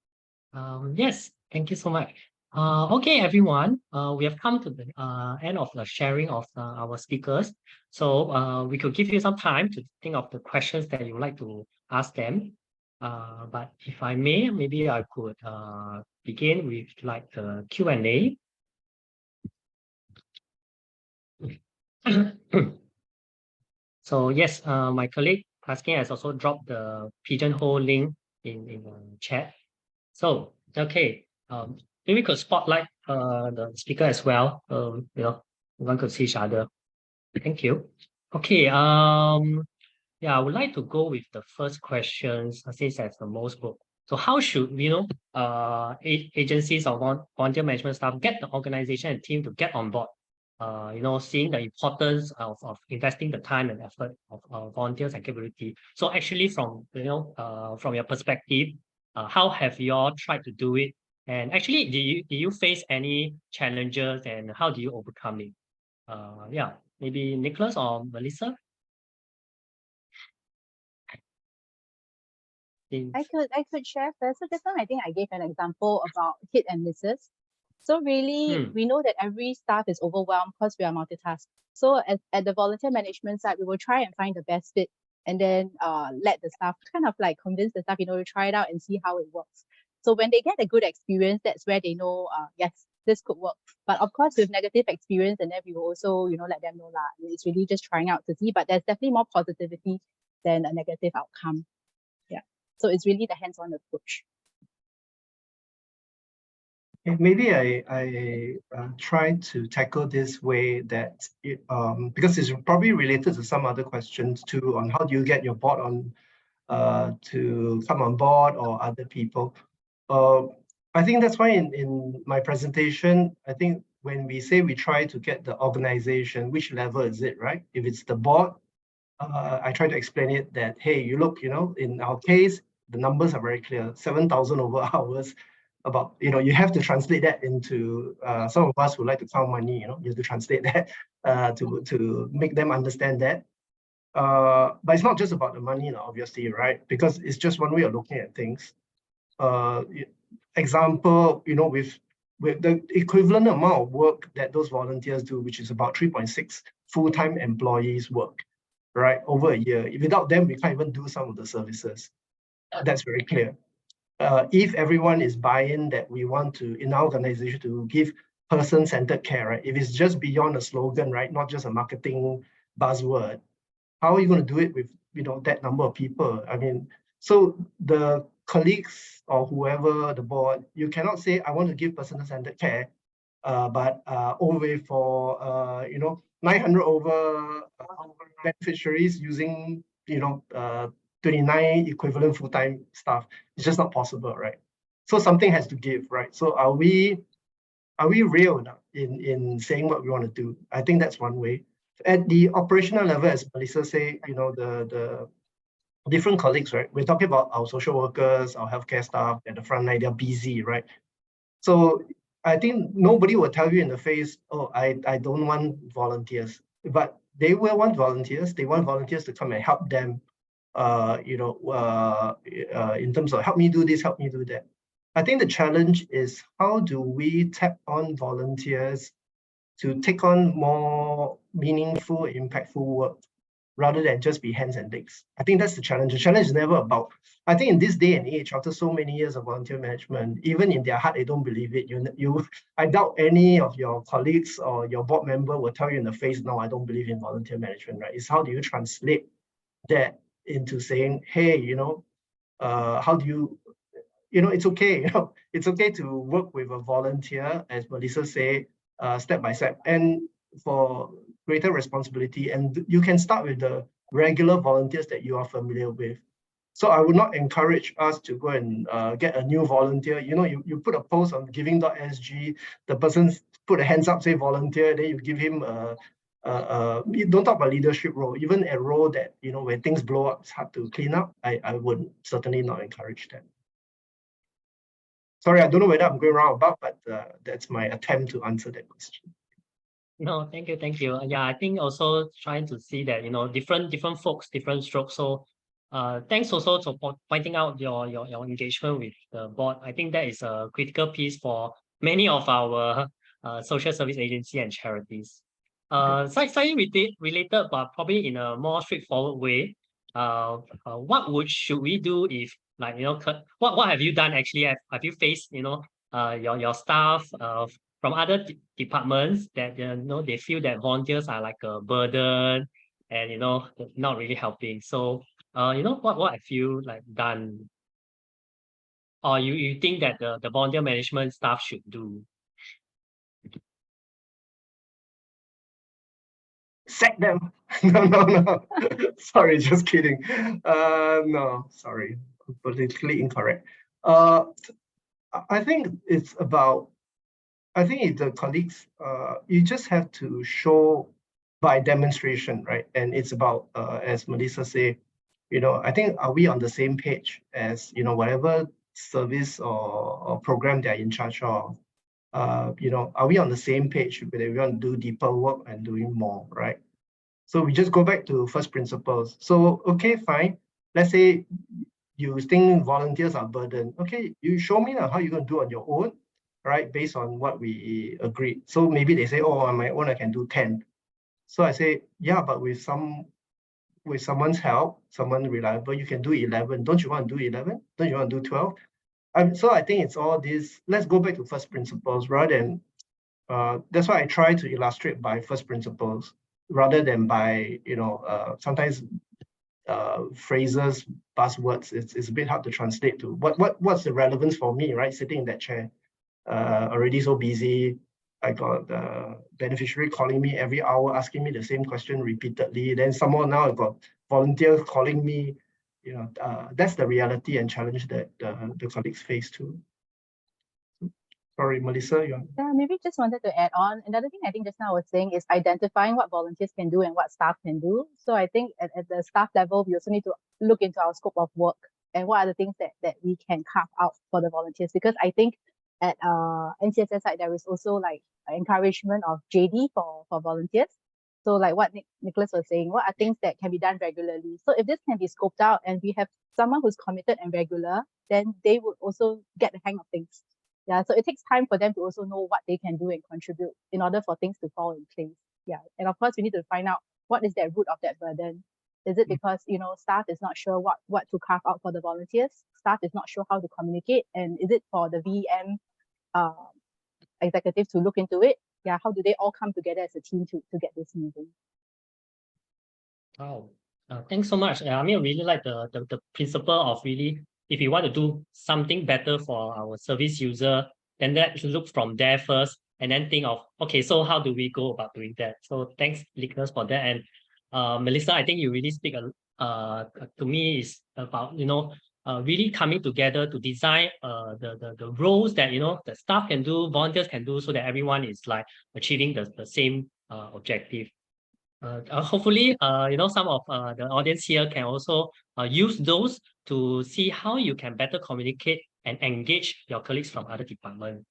[SPEAKER 1] Yes, thank you so much. Okay, everyone, we have come to the end of the sharing of our speakers. So we could give you some time to think of the questions that you would like to ask them. But if I may, maybe I could begin with like the Q&A. So yes, my colleague Paskin has also dropped the Pigeonhole link in the chat. So okay, maybe we could spotlight the speaker as well. One could see each other. Thank you. Okay. Yeah, I would like to go with the first questions since that's the most book. So how should agencies or volunteer management staff get the organization and team to get on board? Seeing the importance of investing the time and effort of volunteers and capability. So actually, from your perspective, how have you all tried to do it? And actually, do you face any challenges and how do you overcome it? Yeah, maybe Nicholas or Melisa.
[SPEAKER 4] I could share first. So just now I think I gave an example about hit and misses. So really, we know that every staff is overwhelmed because we are multitask. So at the volunteer management side, we will try and find the best fit and then let the staff kind of like convince the staff, to try it out and see how it works. So when they get a good experience, that's where they know, yes, this could work. But of course, with negative experience, and then we will also, let them know that it's really just trying out to see. But there's definitely more positivity than a negative outcome. Yeah. So it's really the hands-on approach.
[SPEAKER 3] Maybe I try to tackle this way that because it's probably related to some other questions too on how do you get your board on to come on board or other people. I think that's why in my presentation, I think when we say we try to get the organization, which level is it, right? If it's the board, I try to explain it that, hey, you look, in our case, the numbers are very clear, 7,000 over hours. About, you have to translate that into some of us who like to count money, you have to translate that to make them understand that. But it's not just about the money, obviously, right? Because it's just one way of looking at things. Example, with the equivalent amount of work that those volunteers do, which is about 3.6 full-time employees work, right, over a year. Without them, we can't even do some of the services. That's very clear. If everyone is buying that we want to, in our organization, to give person-centered care, right? If it's just beyond a slogan, right, not just a marketing buzzword, how are you going to do it with, that number of people? I mean, so the colleagues or whoever, the board, you cannot say, I want to give person-centered care, but over for, 900 over beneficiaries using, 29 equivalent full-time staff. It's just not possible, right? So something has to give, right? So are we real now in saying what we want to do? I think that's one way. At the operational level, as Melisa said, the different colleagues, right? We're talking about our social workers, our healthcare staff at the front line, they're busy, right? So I think nobody will tell you in the face, oh, I don't want volunteers, but they will want volunteers. They want volunteers to come and help them, in terms of help me do this, help me do that. I think the challenge is how do we tap on volunteers to take on more meaningful, impactful work rather than just be hands and legs. I think that's the challenge. The challenge is never about, I think in this day and age, after so many years of volunteer management, even in their heart, they don't believe it. I doubt any of your colleagues or your board member will tell you in the face, no, I don't believe in volunteer management, right? It's how do you translate that into saying, hey, how do you, it's okay, it's okay to work with a volunteer, as Melisa said, step by step, and for greater responsibility. And you can start with the regular volunteers that you are familiar with. So I would not encourage us to go and get a new volunteer. You put a post on giving.sg, the person put a hands up, say volunteer, then you give him we don't talk about leadership role, even a role that, you know, when things blow up, it's hard to clean up. I would certainly not encourage that. Sorry, I don't know whether I'm going round about, but that's my attempt to answer that question.
[SPEAKER 1] No, thank you, thank you. Yeah, I think also trying to see that, you know, different folks, different strokes. So thanks also for pointing out your engagement with the board. I think that is a critical piece for many of our social service agency and charities. Slightly related, but probably in a more straightforward way. What should we do if, like, you know, what have you done actually? Have you faced, you know, your staff from other departments that, you know, they feel that volunteers are like a burden and, you know, not really helping? So you know, what have you like done, or you think that the volunteer management staff should do?
[SPEAKER 3] Sack them. No. Sorry, just kidding. No, sorry, politically incorrect. I think it's about, I think if the colleagues, you just have to show by demonstration, right? And it's about, as Melisa said, you know, I think, are we on the same page as, you know, whatever service or program they're in charge of? You know, are we on the same page whether we want to do deeper work and doing more, right? So we just go back to first principles. So, okay, fine. Let's say you think volunteers are burden. Okay, you show me now how you're going to do on your own, right? Based on what we agreed. So maybe they say, oh, on my own, I can do 10. So I say, yeah, but with someone's help, someone reliable, you can do 11. Don't you want to do 11? Don't you want to do 12? So I think it's all this, let's go back to first principles rather than, that's why I try to illustrate by first principles rather than by, you know, sometimes phrases, buzzwords, it's a bit hard to translate to what's the relevance for me, right? Sitting in that chair, already so busy. I got the beneficiary calling me every hour, asking me the same question repeatedly. Then somehow now I've got volunteers calling me. You know, that's the reality and challenge that the colleagues face too. Sorry, Melisa, you.
[SPEAKER 4] Yeah, maybe just wanted to add on. Another thing I think just now I was saying is identifying what volunteers can do and what staff can do. So I think at the staff level, we also need to look into our scope of work and what are the things that we can carve out for the volunteers. Because I think at NCSS side, there is also like encouragement of JD for volunteers. So like what Nicholas was saying, what are things that can be done regularly? So if this can be scoped out and we have someone who's committed and regular, then they would also get the hang of things. Yeah, so it takes time for them to also know what they can do and contribute in order for things to fall in place. Yeah, and of course we need to find out what is the root of that burden. Is it because, you know, staff is not sure what to carve out for the volunteers? Staff is not sure how to communicate, and is it for the VM executive to look into it? Yeah, how do they all come together as a team to get this moving?
[SPEAKER 1] Wow. Thanks so much. I mean, I really like the principle of really, if you want to do something better for our service user, then let's look from there first and then think of, okay, so how do we go about doing that? So thanks, Nicholas, for that. And Melisa, I think you really speak to me is about, you know, really coming together to design the roles that, you know, the staff can do, volunteers can do, so that everyone is like achieving the same objective. Hopefully, you know, some of the audience here can also use those to see how you can better communicate and engage your colleagues from other departments.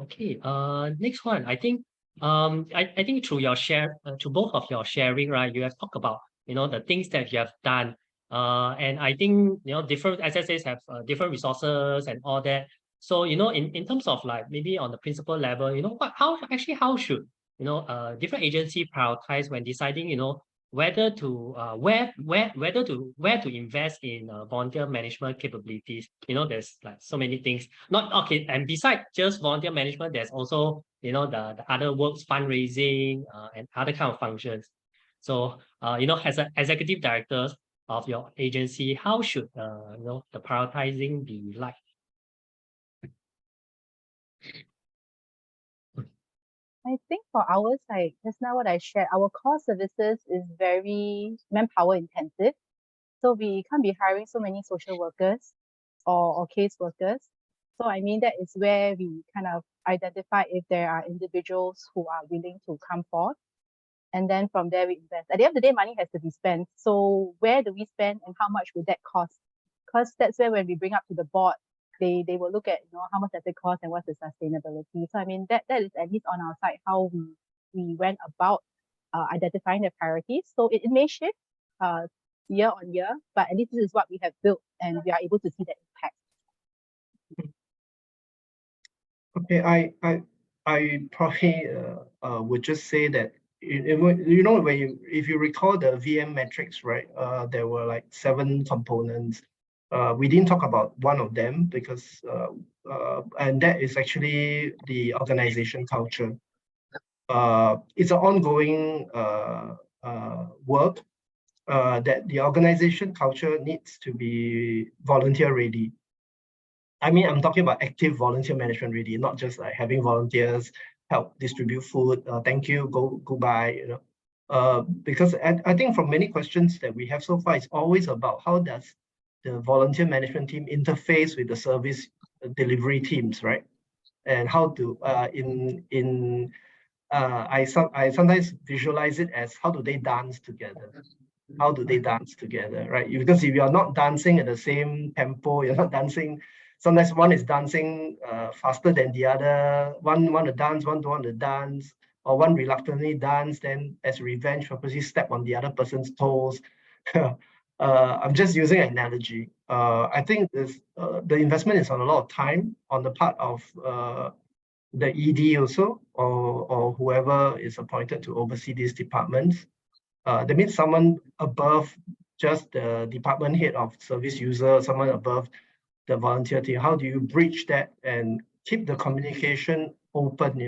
[SPEAKER 1] Okay, next one. I think I think through your through both of your sharing, right, you have talked about, you know, the things that you have done. And I think, you know, different SSAs have different resources and all that. So, you know, in terms of like maybe on the principal level, you know, how should, you know, different agency prioritize when deciding, you know, whether to where to invest in volunteer management capabilities. You know, there's like so many things. Not okay, and besides just volunteer management, there's also, you know, the other works, fundraising, and other kind of functions. So you know, as an executive directors of your agency, how should you know, the prioritizing be like?
[SPEAKER 4] I think for our side, just now what I shared, our core services is very manpower intensive. So we can't be hiring so many social workers or case workers. So I mean, that is where we kind of identify if there are individuals who are willing to come forth. And then from there we invest. At the end of the day, money has to be spent. So where do we spend and how much would that cost? Because that's where when we bring up to the board, they will look at, how much does it cost and what's the sustainability. So I mean that is at least on our side how we went about identifying the priorities. So it may shift year on year, but at least this is what we have built and we are able to see the impact.
[SPEAKER 3] Okay, I probably would just say that if you recall the VM metrics, right? There were like 7 components. We didn't talk about one of them because and that is actually the organization culture. It's an ongoing work that the organization culture needs to be volunteer ready. I mean, I'm talking about active volunteer management ready, not just like having volunteers help distribute food. Thank you, go buy, because I think from many questions that we have so far, it's always about how does the volunteer management team interface with the service delivery teams, right? And how to I sometimes visualize it as how do they dance together? How do they dance together, right? Because if you're not dancing at the same tempo, you're not dancing. Sometimes one is dancing faster than the other. One want to dance, one don't want to dance, or one reluctantly dance. Then, as revenge, purposely step on the other person's toes. I'm just using an analogy. I think the investment is on a lot of time on the part of the ED also, or whoever is appointed to oversee these departments. That means someone above just the department head of service user, someone above the volunteer team. How do you bridge that and keep the communication open?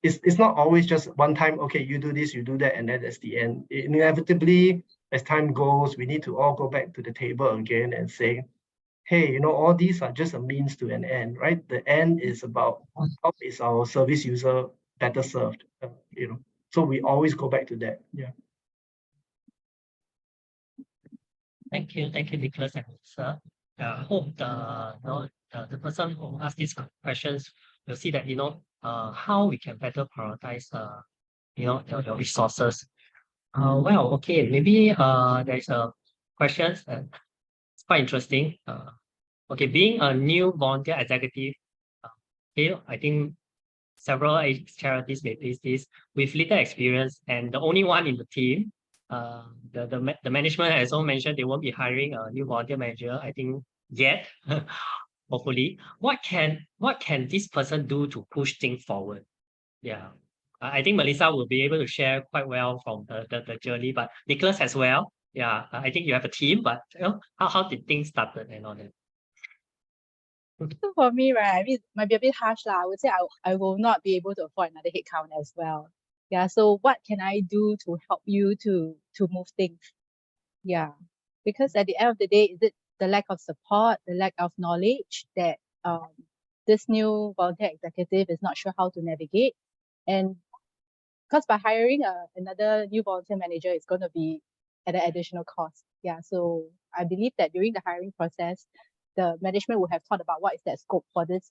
[SPEAKER 3] It's not always just one time, okay, you do this, you do that, and then that's the end. Inevitably, as time goes, we need to all go back to the table again and say, hey, all these are just a means to an end, right? The end is about how is our service user better served, So we always go back to that. Yeah.
[SPEAKER 1] Thank you, Nicholas and Melisa. I hope the person who asked these questions will see that how we can better prioritize your resources. Well, okay, maybe there's a question. It's quite interesting. Okay, being a new volunteer executive, I think several charities may face this with little experience and the only one in the team. The management has also mentioned they won't be hiring a new volunteer manager, I think, yet. Hopefully, what can this person do to push things forward? Yeah, I think Melisa will be able to share quite well from the journey, but Nicholas as well. Yeah, I think you have a team, but how did things started and all that?
[SPEAKER 4] So for me, right, I mean, it might be a bit harsh lah. I would say I will not be able to afford another headcount as well. Yeah, so what can I do to help you to move things? Yeah, because at the end of the day, is it the lack of support, the lack of knowledge that this new volunteer executive is not sure how to navigate? And because by hiring another new volunteer manager, it's going to be at an additional cost. Yeah, so I believe that during the hiring process, the management would have thought about what is that scope for this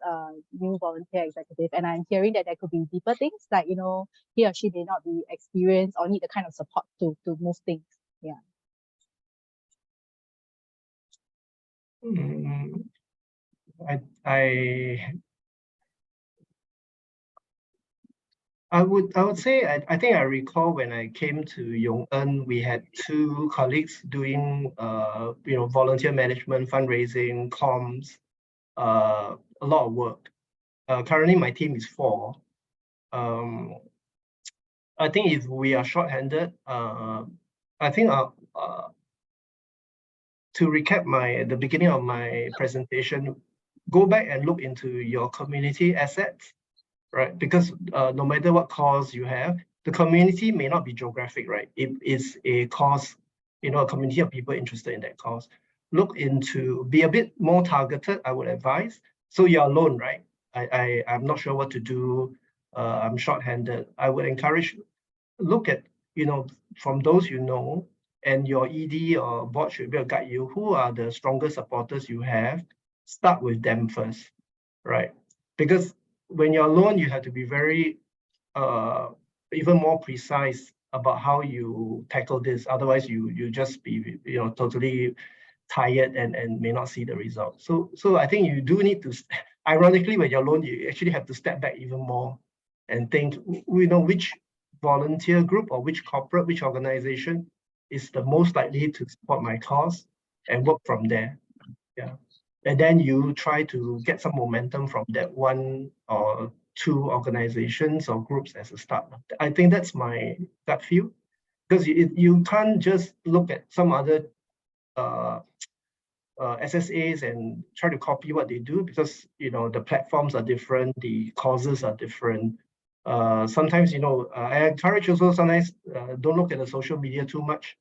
[SPEAKER 4] new volunteer executive. And I'm hearing that there could be deeper things like, he or she may not be experienced or need the kind of support to move things. Yeah.
[SPEAKER 3] I would say I think I recall when I came to Yong-en, we had 2 colleagues doing volunteer management, fundraising, comms, a lot of work. Currently my team is 4. I think if we are short-handed, I think to recap the beginning of my presentation, go back and look into your community assets, right? Because no matter what cause you have, the community may not be geographic, right? It is a cause, a community of people interested in that cause. Look into, be a bit more targeted, I would advise. So you're alone, right? I'm not sure what to do. I'm short-handed. I would encourage, look at, from those and your ED or board should be able to guide you, who are the strongest supporters you have. Start with them first, right? Because when you're alone, you have to be very, even more precise about how you tackle this. Otherwise, you just be totally tired and may not see the result. So I think you do need to, ironically, when you're alone, you actually have to step back even more and think, which volunteer group or which corporate, which organization is the most likely to support my cause, and work from there. Yeah. And then you try to get some momentum from that one or two organizations or groups as a start. I think that's my gut feel, because you can't just look at some other SSAs and try to copy what they do, because the platforms are different, the causes are different. Sometimes I encourage also, sometimes don't look at the social media too much.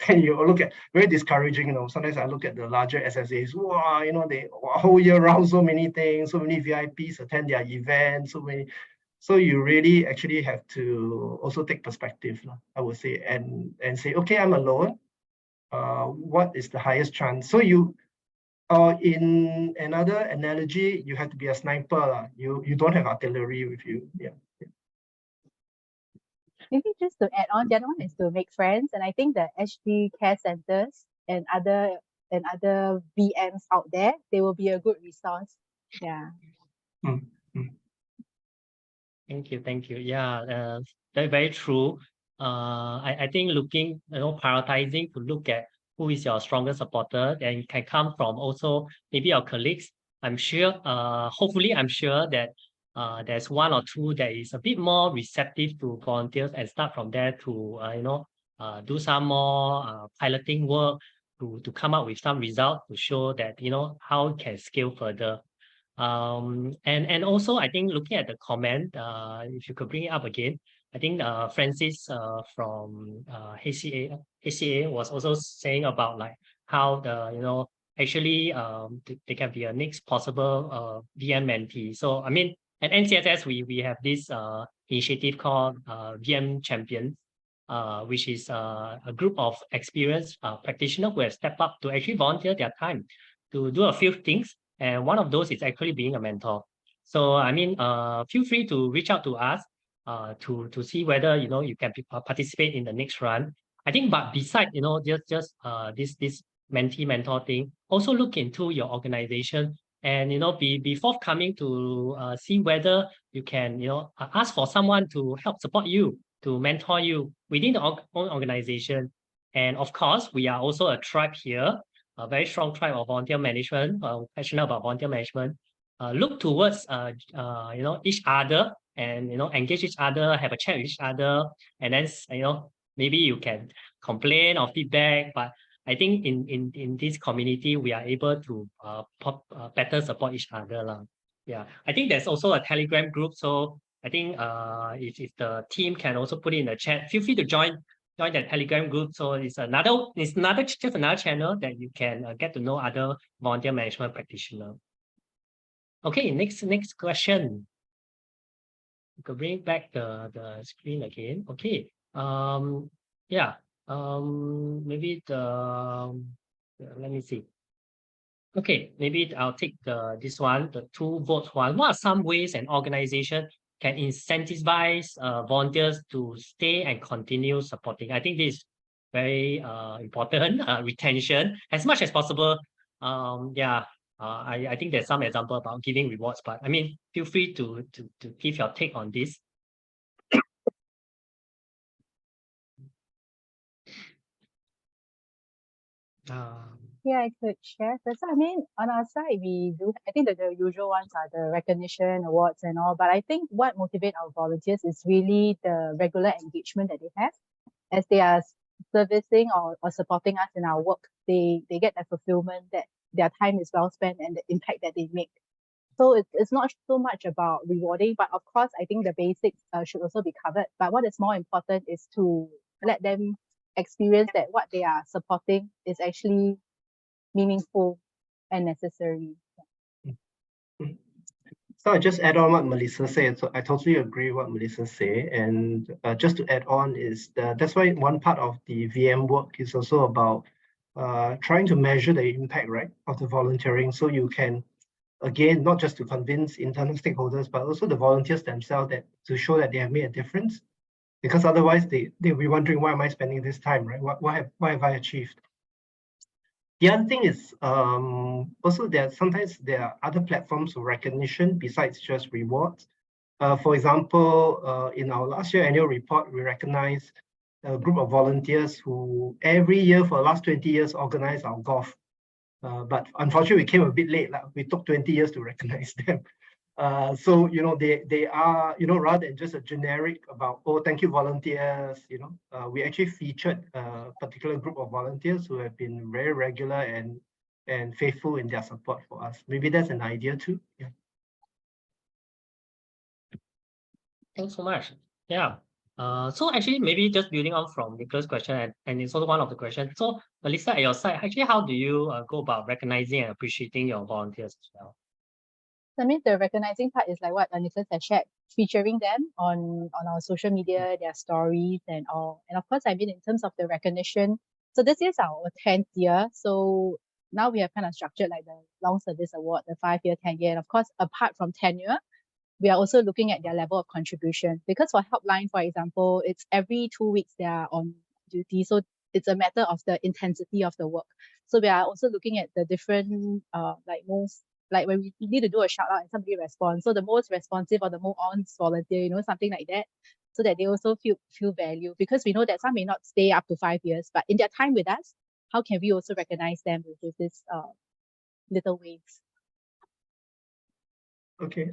[SPEAKER 3] Then you look at, very discouraging. Sometimes I look at the larger SSAs. Wow, they whole year round, so many things, so many VIPs attend their events, so many. So you really actually have to also take perspective, I would say, and say, okay, I'm alone. What is the highest chance? So in another analogy, you have to be a sniper. You don't have artillery with you. Yeah.
[SPEAKER 4] Maybe just to add on, the other one is to make friends, and I think the SG care centers and other VMs out there, they will be a good resource. Yeah.
[SPEAKER 1] Thank you. Yeah, very, very true. I think looking, prioritizing to look at who is your strongest supporter, and can come from also maybe your colleagues. I'm sure, hopefully, I'm sure that there's one or two that is a bit more receptive to volunteers, and start from there to do some more piloting work to come up with some results to show that how it can scale further. And also, I think looking at the comment, if you could bring it up again, I think Francis from HCA was also saying about like how actually they can be a next possible VM mentee. So I mean, at NCSS we have this initiative called VM Champions, which is a group of experienced practitioners who have stepped up to actually volunteer their time to do a few things. And one of those is actually being a mentor. So I mean, feel free to reach out to us to see whether you can participate in the next run. I think, but beside just this mentee mentor thing, also look into your organization, and be forthcoming to see whether you can ask for someone to help support you, to mentor you within the own organization. And of course, we are also a tribe here, a very strong tribe of volunteer management, passionate about volunteer management. Look towards each other, and engage each other, have a chat with each other, and then maybe you can complain or feedback. But I think in this community, we are able to better support each other. Yeah, I think there's also a Telegram group. So I think if the team can also put it in the chat, feel free to join that Telegram group. So it's just another channel that you can get to know other volunteer management practitioners. Okay, next question. You can bring back the screen again. Okay. Yeah. Maybe let me see. Okay, maybe I'll take this one, the 2 votes one. What are some ways an organization can incentivize volunteers to stay and continue supporting? I think this is very important. Retention as much as possible. Yeah. I think there's some example about giving rewards, but I mean, feel free to give your take on this.
[SPEAKER 4] Yeah, I could share first. I mean, on our side, we do, I think that the usual ones are the recognition, awards and all, but I think what motivates our volunteers is really the regular engagement that they have. As they are servicing or supporting us in our work, they get the fulfillment that their time is well spent and the impact that they make. So it's not so much about rewarding, but of course, I think the basics should also be covered. But what is more important is to let them experience that what they are supporting is actually meaningful and necessary.
[SPEAKER 3] So I just add on what Melisa said. So I totally agree what Melisa said. And just to add on is that's why one part of the VM work is also about trying to measure the impact, right, of the volunteering. So you can, again, not just to convince internal stakeholders, but also the volunteers themselves, that to show that they have made a difference. because otherwise they'll be wondering, why am I spending this time, right? What have I achieved? The other thing is also sometimes there are other platforms of recognition besides just rewards. For example, in our last year annual report, we recognized a group of volunteers who every year for the last 20 years organize our golf. But unfortunately, we came a bit late. We took 20 years to recognize them. So, they are, rather than just a generic about, oh, thank you, volunteers, we actually featured a particular group of volunteers who have been very regular and faithful in their support for us. Maybe that's an idea too. Yeah.
[SPEAKER 1] Thanks so much. Yeah. So actually, maybe just building on from Nicholas' question, and it's also one of the questions. So, Melisa, at your side, actually, how do you go about recognizing and appreciating your volunteers as well?
[SPEAKER 4] I mean, the recognizing part is like what Nicholas has shared, featuring them on our social media, their stories and all. And of course, I mean, in terms of the recognition, so this is our 10th year. So now we have kind of structured like the long service award, the 5-year, 10-year. And of course, apart from tenure, we are also looking at their level of contribution. Because for Helpline, for example, it's every 2 weeks they are on duty. So it's a matter of the intensity of the work. So we are also looking at the different, like when we need to do a shout out and somebody responds. So the most responsive or the most honest volunteer, something like that, so that they also feel value. Because we know that some may not stay up to 5 years, but in their time with us, how can we also recognize them with this little ways?
[SPEAKER 3] Okay.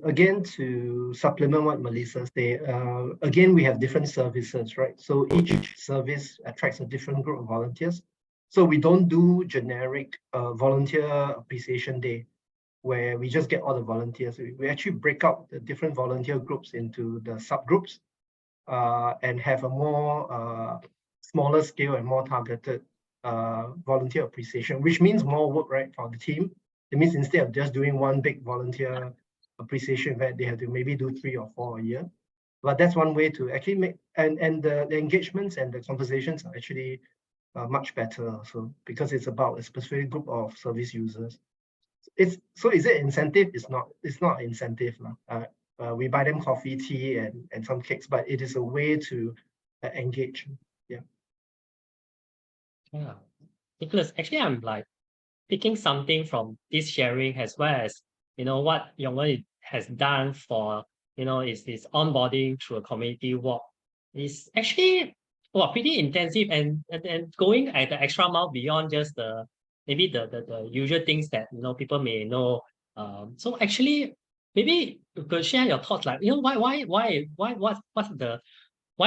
[SPEAKER 3] Again, to supplement what Melisa said, again, we have different services, right? So each service attracts a different group of volunteers. So we don't do generic volunteer appreciation day where we just get all the volunteers. We actually break out the different volunteer groups into the subgroups and have a more smaller scale and more targeted volunteer appreciation, which means more work, right, for the team. It means instead of just doing one big volunteer appreciation event, they have to maybe do 3 or 4 a year. But that's one way to actually make, and the engagements and the conversations are actually much better also, because it's about a specific group of service users. So is it incentive? It's not incentive. We buy them coffee, tea, and some cakes, but it is a way to engage. Yeah.
[SPEAKER 1] Yeah. Nicholas, actually, I'm like picking something from this sharing as well as, what Yong-en has done for, is onboarding through a community walk. Is actually pretty intensive and going at the extra mile beyond just maybe the usual things that people may know. So actually, maybe you could share your thoughts, like why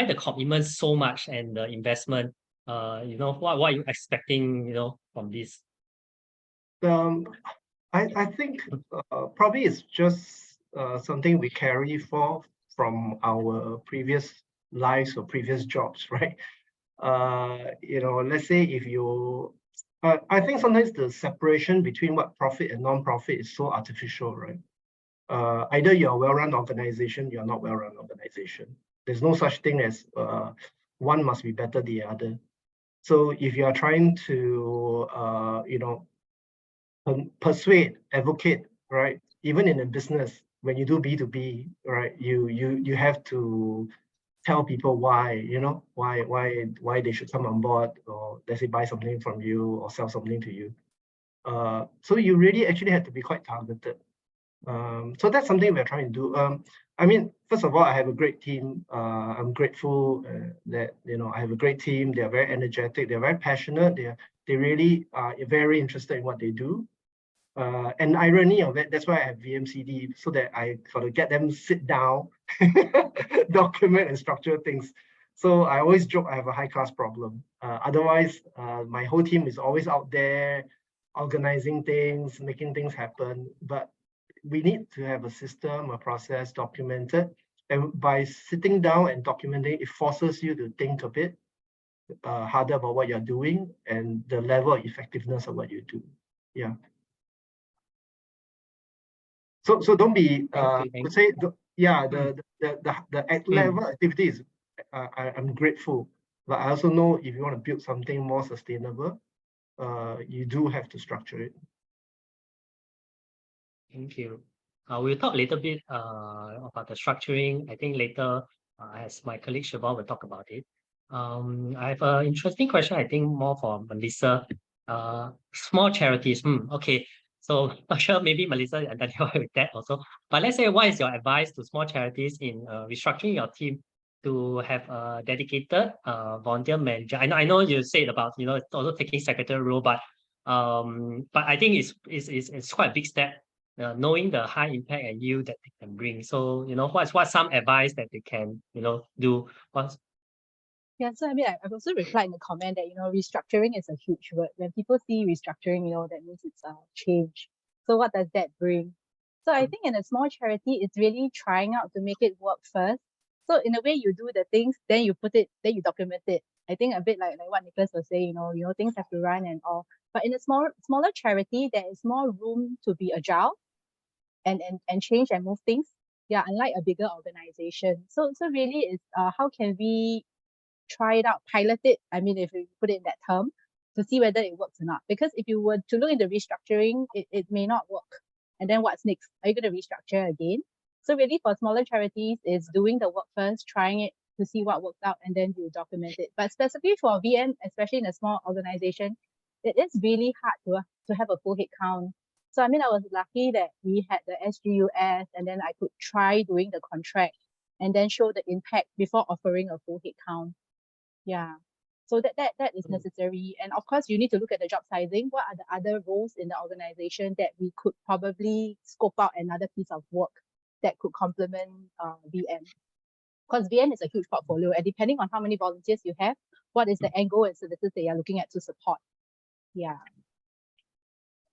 [SPEAKER 1] the commitment so much and the investment. What are you expecting from this?
[SPEAKER 3] I think probably it's just something we carry from our previous lives or previous jobs, right? Let's say if you, I think sometimes the separation between what profit and non-profit is so artificial, right? Either you're a well-run organization, you're not well-run organization. There's no such thing as one must be better than the other. So if you are trying to, persuade, advocate, right? Even in a business, when you do B2B, right, you have to tell people why, why they should come on board, or let's say buy something from you or sell something to you. So you really actually have to be quite targeted. So that's something we're trying to do. I mean, first of all, I have a great team. I'm grateful that I have a great team. They're very energetic. They're very passionate. They really are very interested in what they do. And irony of it, that's why I have VMCD, so that I sort of get them sit down, document and structure things. So I always joke I have a high-class problem. Otherwise, my whole team is always out there organizing things, making things happen. But we need to have a system, a process documented. And by sitting down and documenting, it forces you to think a bit harder about what you're doing and the level of effectiveness of what you do. Yeah. So don't be would say the level activities. I'm grateful, but I also know if you want to build something more sustainable, you do have to structure it.
[SPEAKER 1] Thank you. We'll talk a little bit about the structuring, I think later as my colleague Siobhan will talk about it. I have an interesting question, I think more for Melisa. Small charities. Okay. So not sure, maybe Melisa and Daniel with that also. But let's say, what is your advice to small charities in restructuring your team to have a dedicated volunteer manager? I know you said about also taking secretary role, but I think it's quite a big step. Knowing the high impact and yield that they can bring. So what's some advice that they can do?
[SPEAKER 4] Yeah, so I mean, I've also replied in the comment that, restructuring is a huge word. When people see restructuring, that means it's a change. So what does that bring? So I think in a small charity, it's really trying out to make it work first. So in a way, you do the things, then you put it, then you document it. I think a bit like what Nicholas was saying, things have to run and all. But in a smaller charity, there is more room to be agile and change and move things. Yeah, unlike a bigger organization. So really, it's how can we try it out, pilot it, I mean, if you put it in that term, to see whether it works or not. Because if you were to look into restructuring, it may not work. And then what's next? Are you going to restructure again? So really for smaller charities, it's doing the work first, trying it to see what works out, and then you document it. But specifically for VM, especially in a small organization, it is really hard to have a full head count. So I mean, I was lucky that we had the SGUS, and then I could try doing the contract and then show the impact before offering a full head count. Yeah. So that is necessary. And of course, you need to look at the job sizing. What are the other roles in the organization that we could probably scope out another piece of work that could complement VM? Because VM is a huge portfolio, and depending on how many volunteers you have, what is the angle and services that you're looking at to support? Yeah.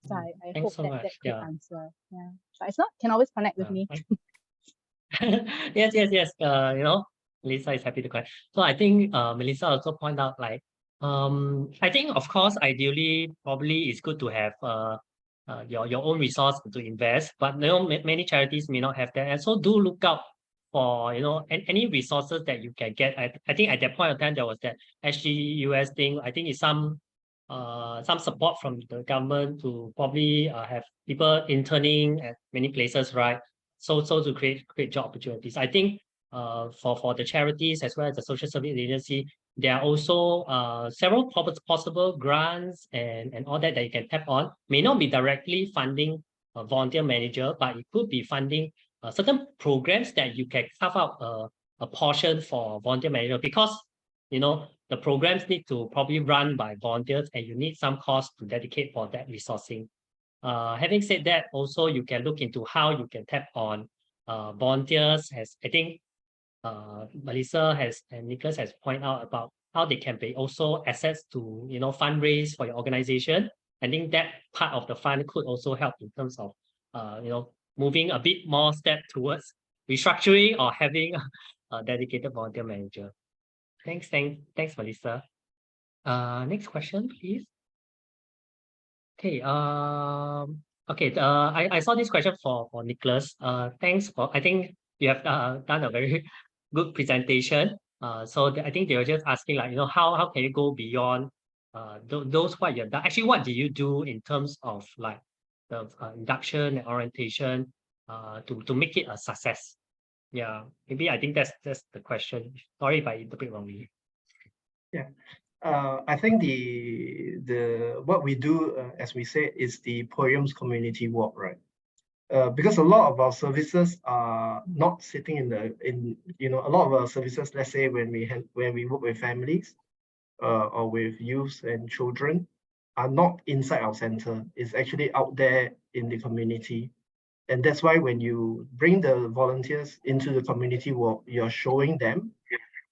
[SPEAKER 4] So I hope that could answer. Yeah. But if not, can always connect with me.
[SPEAKER 1] Yes. Melisa is happy to connect. So I think Melisa also point out, like, I think of course ideally probably it's good to have your own resource to invest, but many charities may not have that, and so do look out for any resources that you can get. I think at that point of time there was that SGUS thing. I think it's some support from the government to probably have people interning at many places, right? So to create job opportunities. I think for the charities as well as the social service agency, there are also several possible grants and all that you can tap on. May not be directly funding a volunteer manager, but it could be funding certain programs that you can carve out a portion for volunteer manager, because the programs need to probably run by volunteers, and you need some cost to dedicate for that resourcing. Having said that, also you can look into how you can tap on volunteers. As I think Melisa and Nicholas has pointed out about how they can be also assets to fundraise for your organization. I think that part of the fund could also help in terms of moving a bit more step towards restructuring or having a dedicated volunteer manager. Thanks, Melisa. Next question, please. Okay. I saw this question for Nicholas. Thanks for. I think you have done a very good presentation. So I think they were just asking, like, how can you go beyond those what you've done? Actually, what do you do in terms of like the induction and orientation to make it a success? Yeah, maybe I think that's the question. Sorry if I interpret wrongly.
[SPEAKER 3] Yeah. I think what we do, as we say, is the Poems community walk, right? Because a lot of our services are not sitting a lot of our services, let's say when we work with families or with youth and children, are not inside our center. It's actually out there in the community. And that's why when you bring the volunteers into the community walk, you're showing them.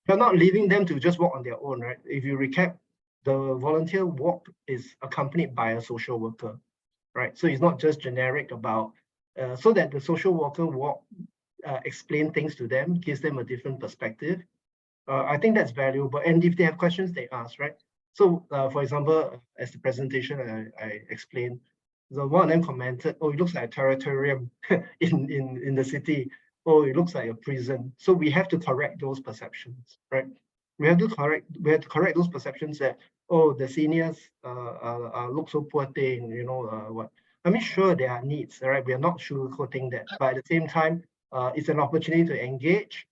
[SPEAKER 3] You're not leaving them to just walk on their own, right? If you recap, the volunteer walk is accompanied by a social worker, right? So it's not just generic about, so that the social worker walk explain things to them, gives them a different perspective. I think that's valuable. And if they have questions, they ask, right? So for example, as the presentation I explained, the one of them commented, "Oh, it looks like a territorium in the city. Oh, it looks like a prison." So we have to correct those perceptions, right? We have to correct those perceptions that, oh, the seniors look so poor thing, what. I mean, sure, there are needs, right? We are not sugarcoating that, but at the same time, it's an opportunity to engage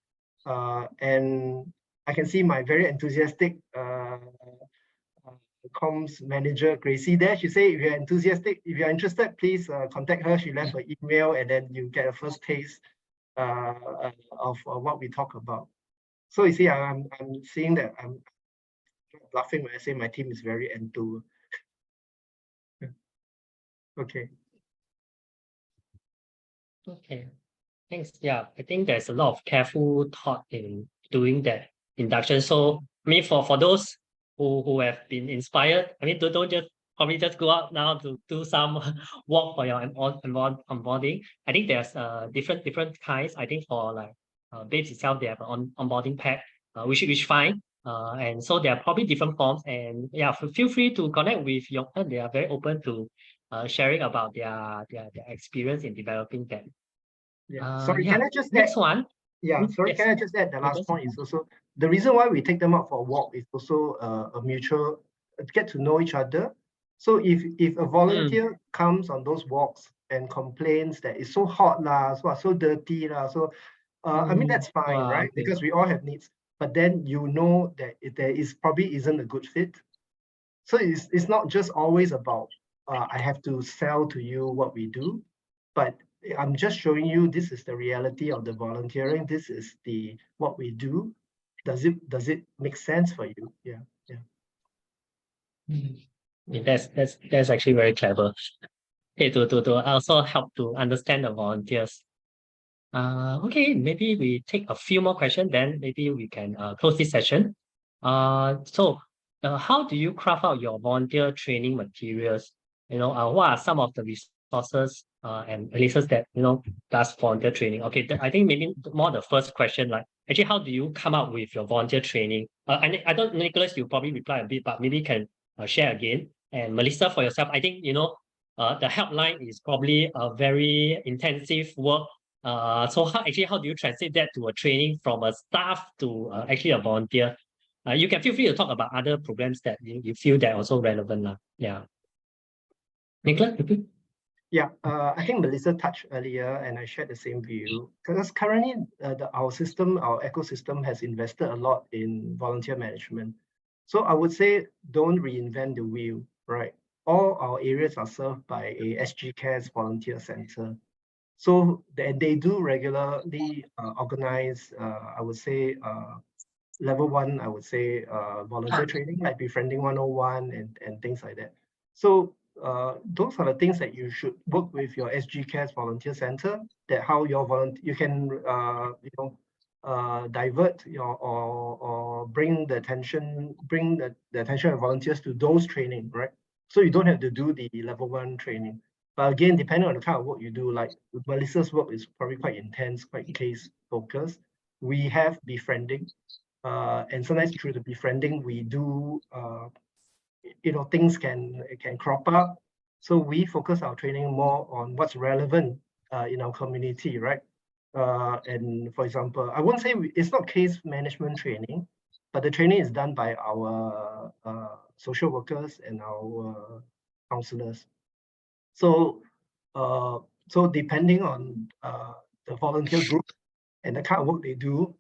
[SPEAKER 3] And I can see my very enthusiastic comms manager Gracie there. She said, if you're enthusiastic, if you're interested, please contact her. She left her email, and then you get a first taste of what we talk about. So you see, I'm seeing that I'm laughing when I say my team is very enthused. Okay.
[SPEAKER 1] Okay. Thanks. Yeah, I think there's a lot of careful thought in doing that induction. So, I mean, for those who have been inspired, I mean, don't just probably just go out now to do some walk for your onboarding. I think there's different kinds. I think for like babes itself, they have an onboarding pack, which fine. And so there are probably different forms. And yeah, feel free to connect with Yong-en. They are very open to sharing about their experience in developing that.
[SPEAKER 3] Yeah. Sorry,
[SPEAKER 1] Yeah.
[SPEAKER 3] can I just
[SPEAKER 1] Next
[SPEAKER 3] add?
[SPEAKER 1] one.
[SPEAKER 3] Yeah, sorry,
[SPEAKER 1] Yes.
[SPEAKER 3] can I just add the last
[SPEAKER 1] Nicholas?
[SPEAKER 3] point is also the reason why we take them out for a walk is also a mutual get to know each other. So if a volunteer comes on those walks and complains that it's so hot lah, so dirty lah, so I mean that's fine, right?
[SPEAKER 1] Okay.
[SPEAKER 3] Because we all have needs. But then you know that there is probably isn't a good fit. So it's not just always about I have to sell to you what we do, but I'm just showing you this is the reality of the volunteering. This is what we do. Does it make sense for you? Yeah.
[SPEAKER 1] Yeah, that's actually very clever. Okay, to also help to understand the volunteers. Okay, maybe we take a few more questions, then maybe we can close this session. So how do you craft out your volunteer training materials? What are some of the resources and releases that does volunteer training? Okay, I think maybe more the first question, like actually, how do you come up with your volunteer training? I don't, Nicholas, you probably reply a bit, but maybe you can share again. And Melisa, for yourself, I think the helpline is probably a very intensive work. So how do you translate that to a training from a staff to actually a volunteer? You can feel free to talk about other programs that you feel that are also relevant. Yeah. Nicholas?
[SPEAKER 3] Yeah, I think Melissa touched earlier, and I shared the same view. Because currently, our ecosystem has invested a lot in volunteer management. So I would say, don't reinvent the wheel, right? All our areas are served by a SG Cares volunteer center. So they do regularly organize, I would say, level 1, I would say, volunteer training, like Befriending 101 and things like that. So those are the things that you should work with your SG Cares volunteer center, that how your you can divert your or bring the attention of volunteers to those training, right? So you don't have to do the level 1 training. But again, depending on the kind of work you do, like Melissa's work is probably quite intense, quite case focused. We have befriending, and sometimes through the befriending, we do things can crop up. So we focus our training more on what's relevant in our community, right? And for example, I won't say it's not case management training, but the training is done by our social workers and our counselors. So depending on the volunteer group and the kind of work they do,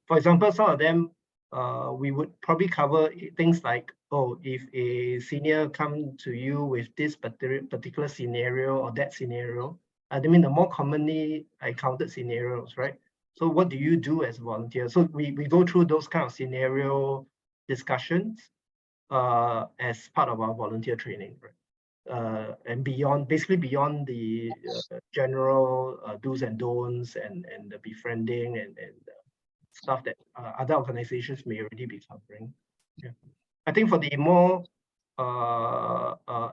[SPEAKER 3] for example, some of them we would probably cover things like, if a senior come to you with this particular scenario or that scenario, I mean the more commonly encountered scenarios, right? So what do you do as a volunteer? So we go through those kind of scenario discussions as part of our volunteer training, right? And basically beyond the general do's and don'ts and the befriending and stuff that other organizations may already be covering. Yeah. I think for the more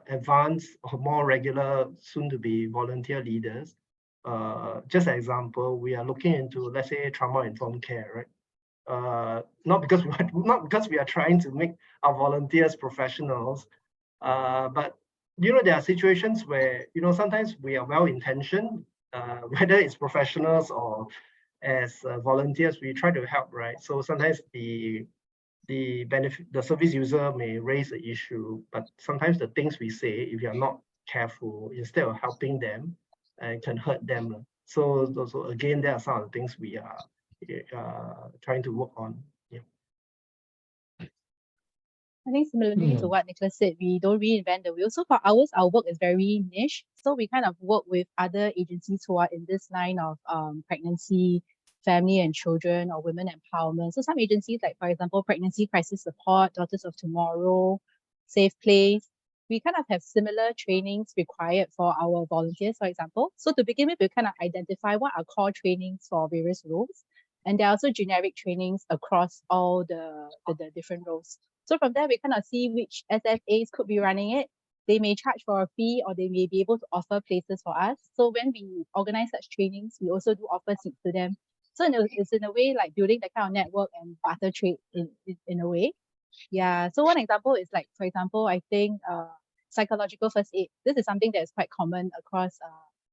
[SPEAKER 3] advanced or more regular, soon-to-be volunteer leaders, just an example, we are looking into, let's say, trauma-informed care, right? Not because we are trying to make our volunteers professionals, but there are situations where sometimes we are well-intentioned, whether it's professionals or as volunteers, we try to help, right? So sometimes the service user may raise the issue, but sometimes the things we say, if you're not careful, instead of helping them, can hurt them. So again, there are some of the things we are trying to work on. Yeah.
[SPEAKER 4] I think similarly to what Nicholas said, we don't reinvent the wheel. So for ours, our work is very niche. So we kind of work with other agencies who are in this line of pregnancy, family and children, or women empowerment. So some agencies, like for example, Pregnancy Crisis Support, Daughters of Tomorrow, Safe Place, we kind of have similar trainings required for our volunteers, for example. So to begin with, we kind of identify what are core trainings for various roles. And there are also generic trainings across all the different roles. So from there, we kind of see which SFAs could be running it. They may charge for a fee, or they may be able to offer places for us. So when we organize such trainings, we also do offer seats to them. So it's in a way like building that kind of network and barter trade in a way. Yeah. So one example is like, for example, I think psychological first aid. This is something that is quite common across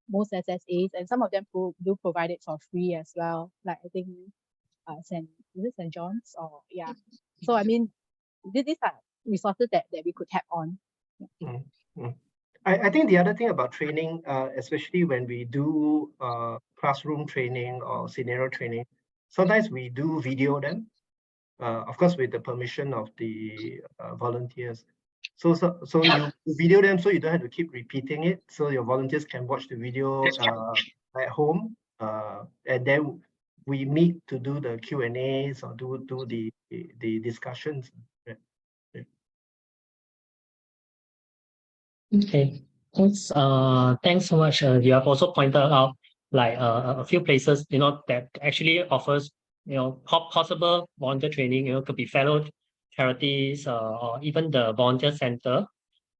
[SPEAKER 4] most SSAs, and some of them do provide it for free as well. Like I think St John's, or yeah. So I mean, these are resources that we could tap on.
[SPEAKER 3] I think the other thing about training, especially when we do classroom training or scenario training, sometimes we do video them, of course, with the permission of the volunteers. So you video them so you don't have to keep repeating it. So your volunteers can watch the video at home, and then we meet to do the Q&As or do the discussions.
[SPEAKER 1] Okay, thanks so much. You have also pointed out like a few places, that actually offers, possible volunteer training, could be fellow charities, or even the volunteer center.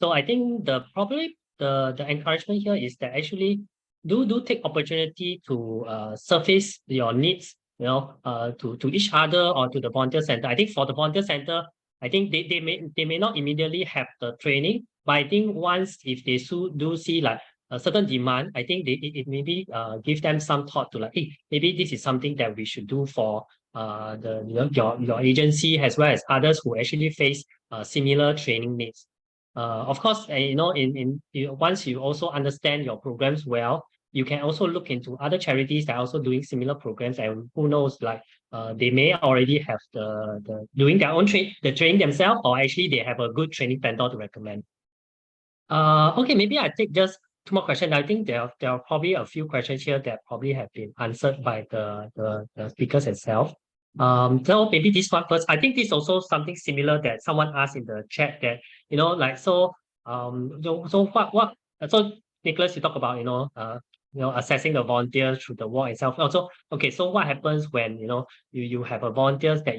[SPEAKER 1] So I think probably the encouragement here is that actually do take opportunity to surface your needs, to each other or to the volunteer center. I think for the volunteer center, I think they may not immediately have the training, but I think once if they do see like a certain demand, I think it maybe give them some thought to like, hey, maybe this is something that we should do for your agency as well as others who actually face similar training needs. Of course, once you also understand your programs well, you can also look into other charities that are also doing similar programs, and who knows, like they may already have the doing their own training themselves, or actually they have a good training vendor to recommend. Okay, maybe I take just two more questions. I think there are probably a few questions here that probably have been answered by the speakers itself. So maybe this one first. I think this is also something similar that someone asked in the chat that, so Nicholas, you talk about, assessing the volunteers through the work itself. Also, okay, so what happens when, you have a volunteers that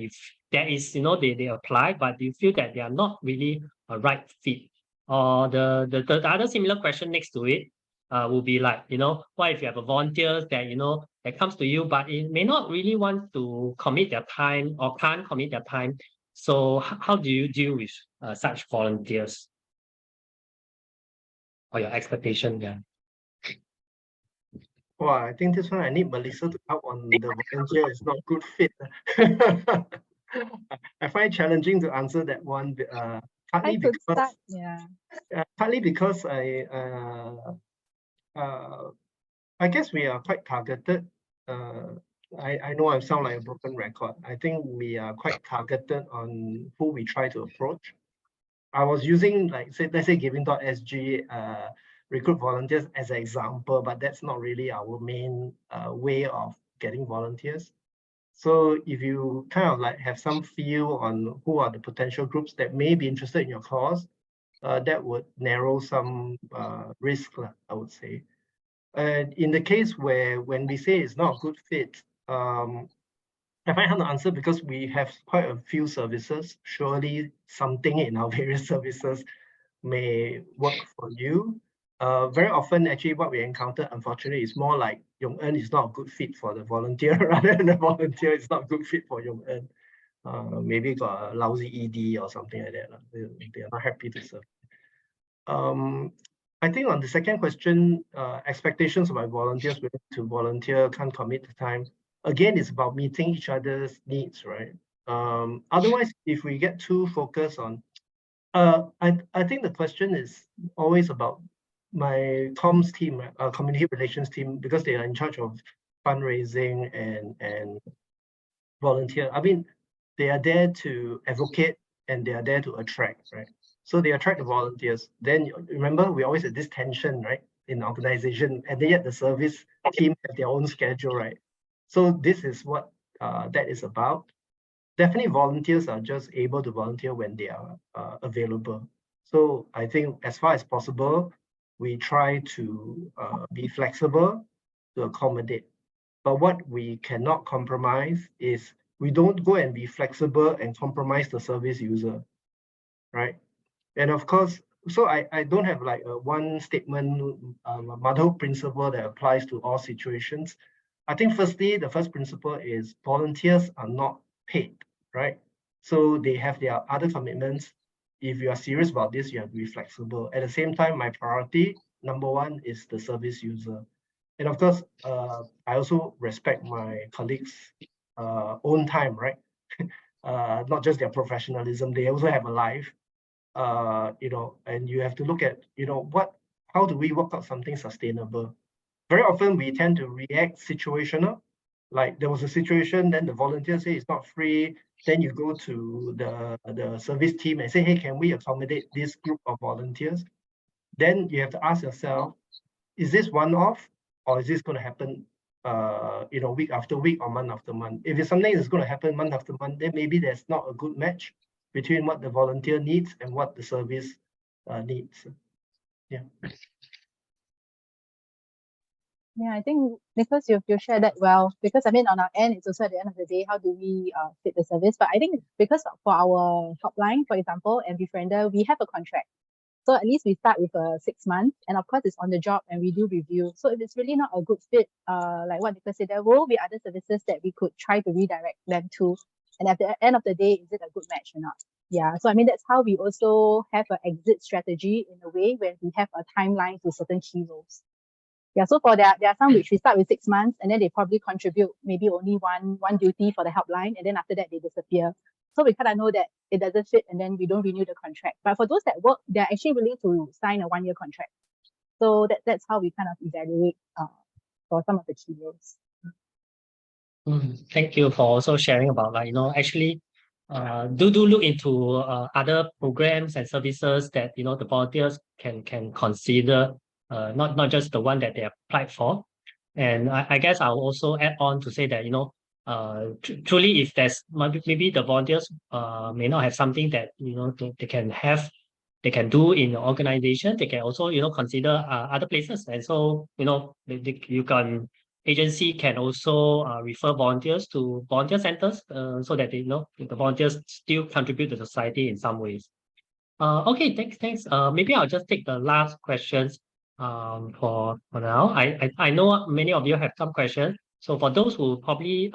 [SPEAKER 1] they apply, but you feel that they are not really a right fit? Or the other similar question next to it will be like, what if you have a volunteers that, that comes to you, but it may not really want to commit their time or can't commit their time. So how do you deal with such volunteers? Or your expectation, yeah.
[SPEAKER 3] Well, I think this one I need Melisa to help on the volunteer is not good fit. I find it challenging to answer that one, partly because I guess we are quite targeted. I know I sound like a broken record. I think we are quite targeted on who we try to approach. I was using, like, let's say Giving.sg recruit volunteers as an example, but that's not really our main way of getting volunteers. So if you kind of like have some feel on who are the potential groups that may be interested in your cause, that would narrow some risk, I would say. And in the case where when we say it's not a good fit, I find hard to answer because we have quite a few services. Surely something in our various services may work for you. Very often, actually, what we encounter, unfortunately, is more like Yong-en is not a good fit for the volunteer rather than the volunteer is not a good fit for Yong-en. Maybe got a lousy ED or something like that. They are not happy to serve. I think on the second question, expectations of my volunteers willing to volunteer, can't commit the time. Again, it's about meeting each other's needs, right? Otherwise, if we get too focused on, I think the question is always about my comms team, community relations team, because they are in charge of fundraising and volunteer. I mean, they are there to advocate and they are there to attract, right? So they attract the volunteers. Then remember, we always have this tension, right, in the organization, and yet the service team have their own schedule, right? So this is what that is about. Definitely, volunteers are just able to volunteer when they are available. So I think as far as possible, we try to be flexible to accommodate. But what we cannot compromise is we don't go and be flexible and compromise the service user, right? And of course, so I don't have like a one statement model principle that applies to all situations. I think firstly, the first principle is volunteers are not paid, right? So they have their other commitments. If you are serious about this, you have to be flexible. At the same time, my priority, number one, is the service user. And of course, I also respect my colleagues' own time, right? Not just their professionalism, they also have a life, and you have to look at, how do we work out something sustainable? Very often we tend to react situational. Like there was a situation, then the volunteer say it's not free. Then you go to the service team and say, hey, can we accommodate this group of volunteers? Then you have to ask yourself, is this one-off or is this going to happen, week after week or month after month? If it's something that's going to happen month after month, then maybe there's not a good match between what the volunteer needs and what the service needs. Yeah.
[SPEAKER 4] Yeah, I think Nicholas, you've shared that well, because I mean on our end, it's also at the end of the day, how do we fit the service? But I think because for our helpline, for example, and Befriender, we have a contract. So at least we start with 6 months, and of course it's on the job and we do review. So if it's really not a good fit, like what Nicholas said, there will be other services that we could try to redirect them to. And at the end of the day, is it a good match or not? Yeah. So I mean that's how we also have an exit strategy in a way when we have a timeline to certain key roles. Yeah, so for there are some which we start with 6 months and then they probably contribute maybe only one duty for the helpline, and then after that they disappear. So we kind of know that it doesn't fit and then we don't renew the contract. But for those that work, they're actually willing to sign a 1-year contract. So that's how we kind of evaluate for some of the key roles.
[SPEAKER 1] Thank you for also sharing about actually do look into other programs and services that the volunteers can consider, not just the one that they applied for. And I guess I'll also add on to say that truly if there's maybe the volunteers may not have something that they can do in your organization, they can also consider other places. And so agency can also refer volunteers to volunteer centers so that the volunteers still contribute to society in some ways. Okay, thanks. Maybe I'll just take the last questions for now. I know many of you have some questions. So for those who probably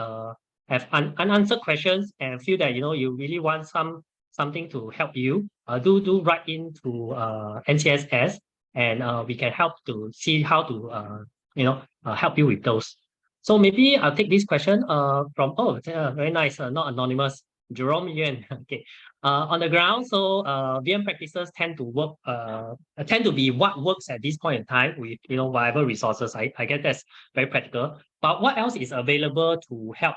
[SPEAKER 1] have unanswered questions and feel that you really want something to help you, do write into NCSS, and we can help to see how to help you with those. So maybe I'll take this question from very nice, not anonymous, Jerome Yuan. Okay. On the ground, so VM practices tend to be what works at this point in time with whatever resources. I guess that's very practical. But what else is available to help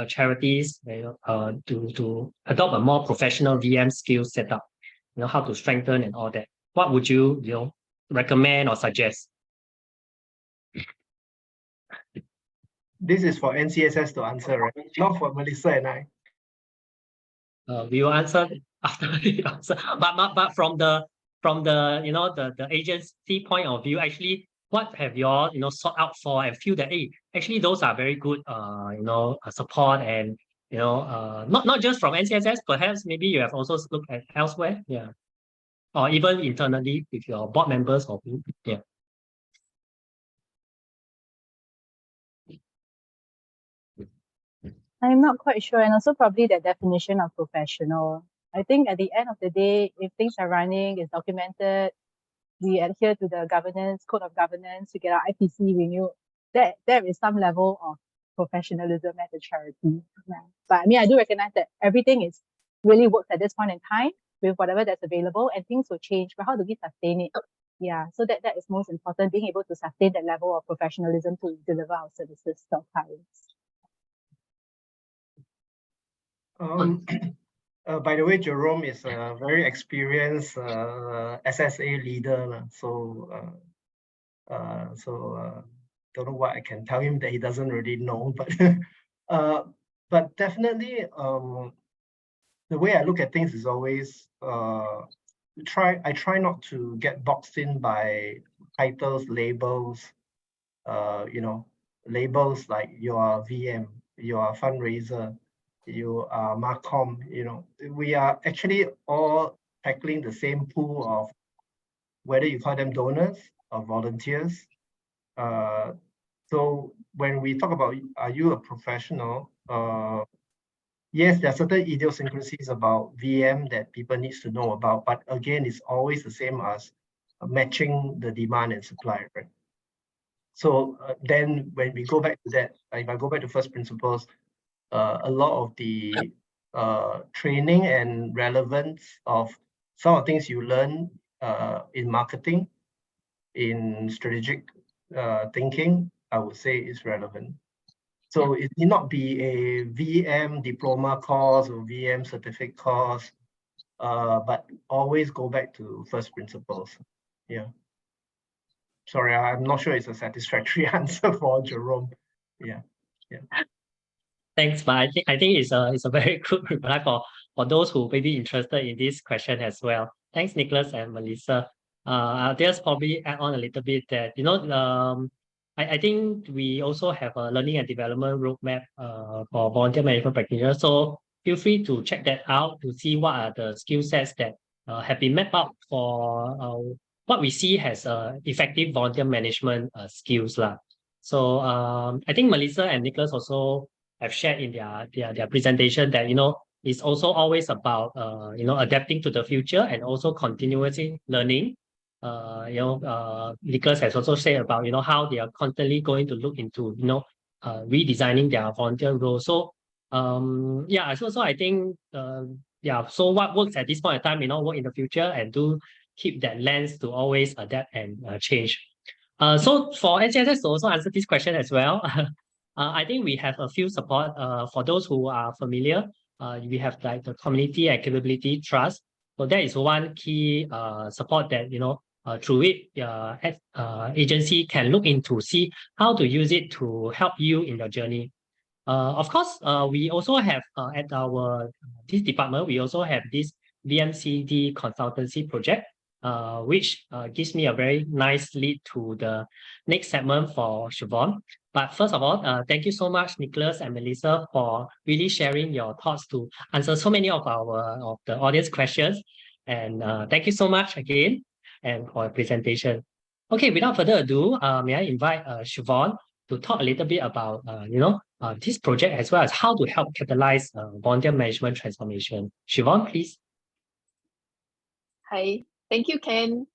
[SPEAKER 1] charities to adopt a more professional VM skill setup? How to strengthen and all that. What would you recommend or suggest?
[SPEAKER 3] This is for NCSS to answer, right? Not for Melissa and I.
[SPEAKER 1] We will answer after we answer. But from the the agency point of view, actually, what have you all sought out for and feel that actually those are very good support, and not just from NCSS, perhaps maybe you have also looked at elsewhere, yeah, or even internally with your board members or yeah.
[SPEAKER 4] I'm not quite sure, and also probably the definition of professional. I think at the end of the day, if things are running, it's documented, we adhere to the code of governance, we get our IPC renewed, there is some level of professionalism at the charity. Yeah. But I mean, I do recognize that everything really works at this point in time with whatever that's available, and things will change. But how do we sustain it? Yeah, so that is most important, being able to sustain that level of professionalism to deliver our services to our clients.
[SPEAKER 3] By the way, Jerome is a very experienced SSA leader, don't know what I can tell him that he doesn't really know, but definitely the way I look at things is always I try not to get boxed in by titles, labels, labels like you are VM, you are fundraiser, you are Marcom, we are actually all tackling the same pool of whether you call them donors or volunteers. So when we talk about, are you a professional? Yes, there are certain idiosyncrasies about VM that people need to know about, but again, it's always the same as matching the demand and supply, right? So then when we go back to that, if I go back to first principles, a lot of the training and relevance of some of the things you learn in marketing, in strategic thinking, I would say is relevant. So it need not be a VM diploma course or VM certificate course, but always go back to first principles. Yeah. Sorry, I'm not sure it's a satisfactory answer for Jerome. Yeah.
[SPEAKER 1] Thanks, but I think it's a very good reply for those who may be interested in this question as well. Thanks, Nicholas and Melisa. I'll just probably add on a little bit that I think we also have a learning and development roadmap for volunteer management practitioners. So feel free to check that out to see what are the skill sets that have been mapped out for what we see as effective volunteer management skills lah. So I think Melisa and Nicholas also have shared in their presentation that it's also always about adapting to the future and also continuously learning. Nicholas has also said about how they are constantly going to look into redesigning their volunteer role. So so I think so what works at this point in time work in the future, and do keep that lens to always adapt and change. So for NCSS to also answer this question as well, I think we have a few support for those who are familiar. We have like the community and capability trust. So that is one key support that through it agency can look into, see how to use it to help you in your journey. Of course, we also have at this department, we also have this VMCD consultancy project, which gives me a very nice lead to the next segment for Siobhan. But first of all, thank you so much, Nicholas and Melisa, for really sharing your thoughts to answer so many of the audience questions. And thank you so much again and for your presentation. Okay, without further ado, may I invite Siobhan to talk a little bit about this project as well as how to help catalyze volunteer management transformation. Siobhan, please.
[SPEAKER 5] Hi, thank you, Ken.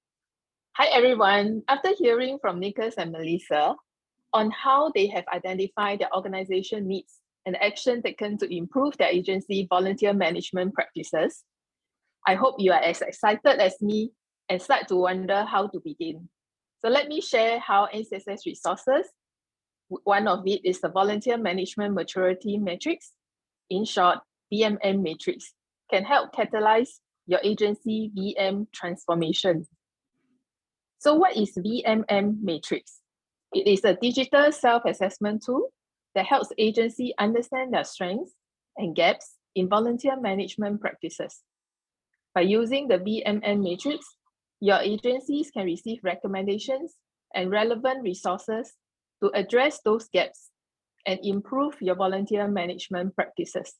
[SPEAKER 5] Hi, everyone. After hearing from Nicholas and Melisa on how they have identified their organization needs and action taken to improve their agency volunteer management practices, I hope you are as excited as me and start to wonder how to begin. So let me share how NCSS resources, one of it is the Volunteer Management Maturity Matrix, in short, VMM Matrix, can help catalyze your agency VM transformation. So what is VMM Matrix? It is a digital self-assessment tool that helps agencies understand their strengths and gaps in volunteer management practices. By using the VMM Matrix, your agencies can receive recommendations and relevant resources to address those gaps and improve your volunteer management practices.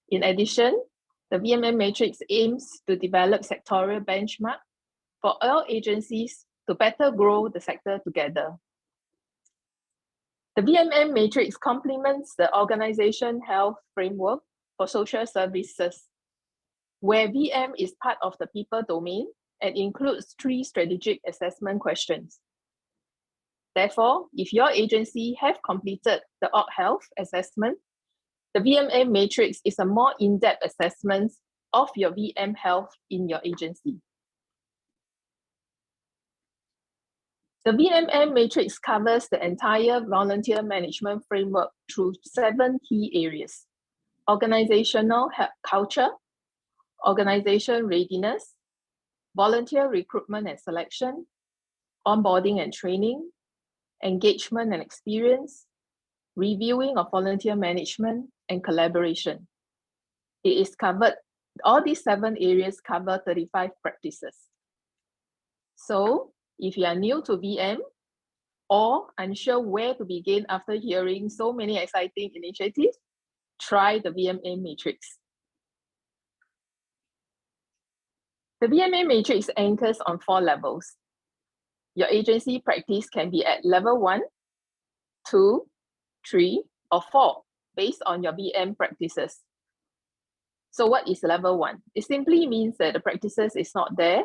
[SPEAKER 5] In addition, the VMM Matrix aims to develop sectorial benchmark for all agencies to better grow the sector together. The VMM Matrix complements the Organization Health Framework for Social Services, where VM is part of the people domain and includes 3 strategic assessment questions. Therefore, if your agency have completed the Org Health assessment, the VMM Matrix is a more in-depth assessment of your VM health in your agency. The VMM Matrix covers the entire volunteer management framework through 7 key areas. organizational culture, organization readiness, volunteer recruitment and selection, onboarding and training, engagement and experience, reviewing of volunteer management, and collaboration. It is covered, all these 7 areas cover 35 practices. So if you are new to VM or unsure where to begin after hearing so many exciting initiatives, try the VMA matrix. The VMA matrix anchors on 4 levels. Your agency practice can be at level 1, 2, 3, or 4, based on your VM practices. So what is level 1? It simply means that the practices is not there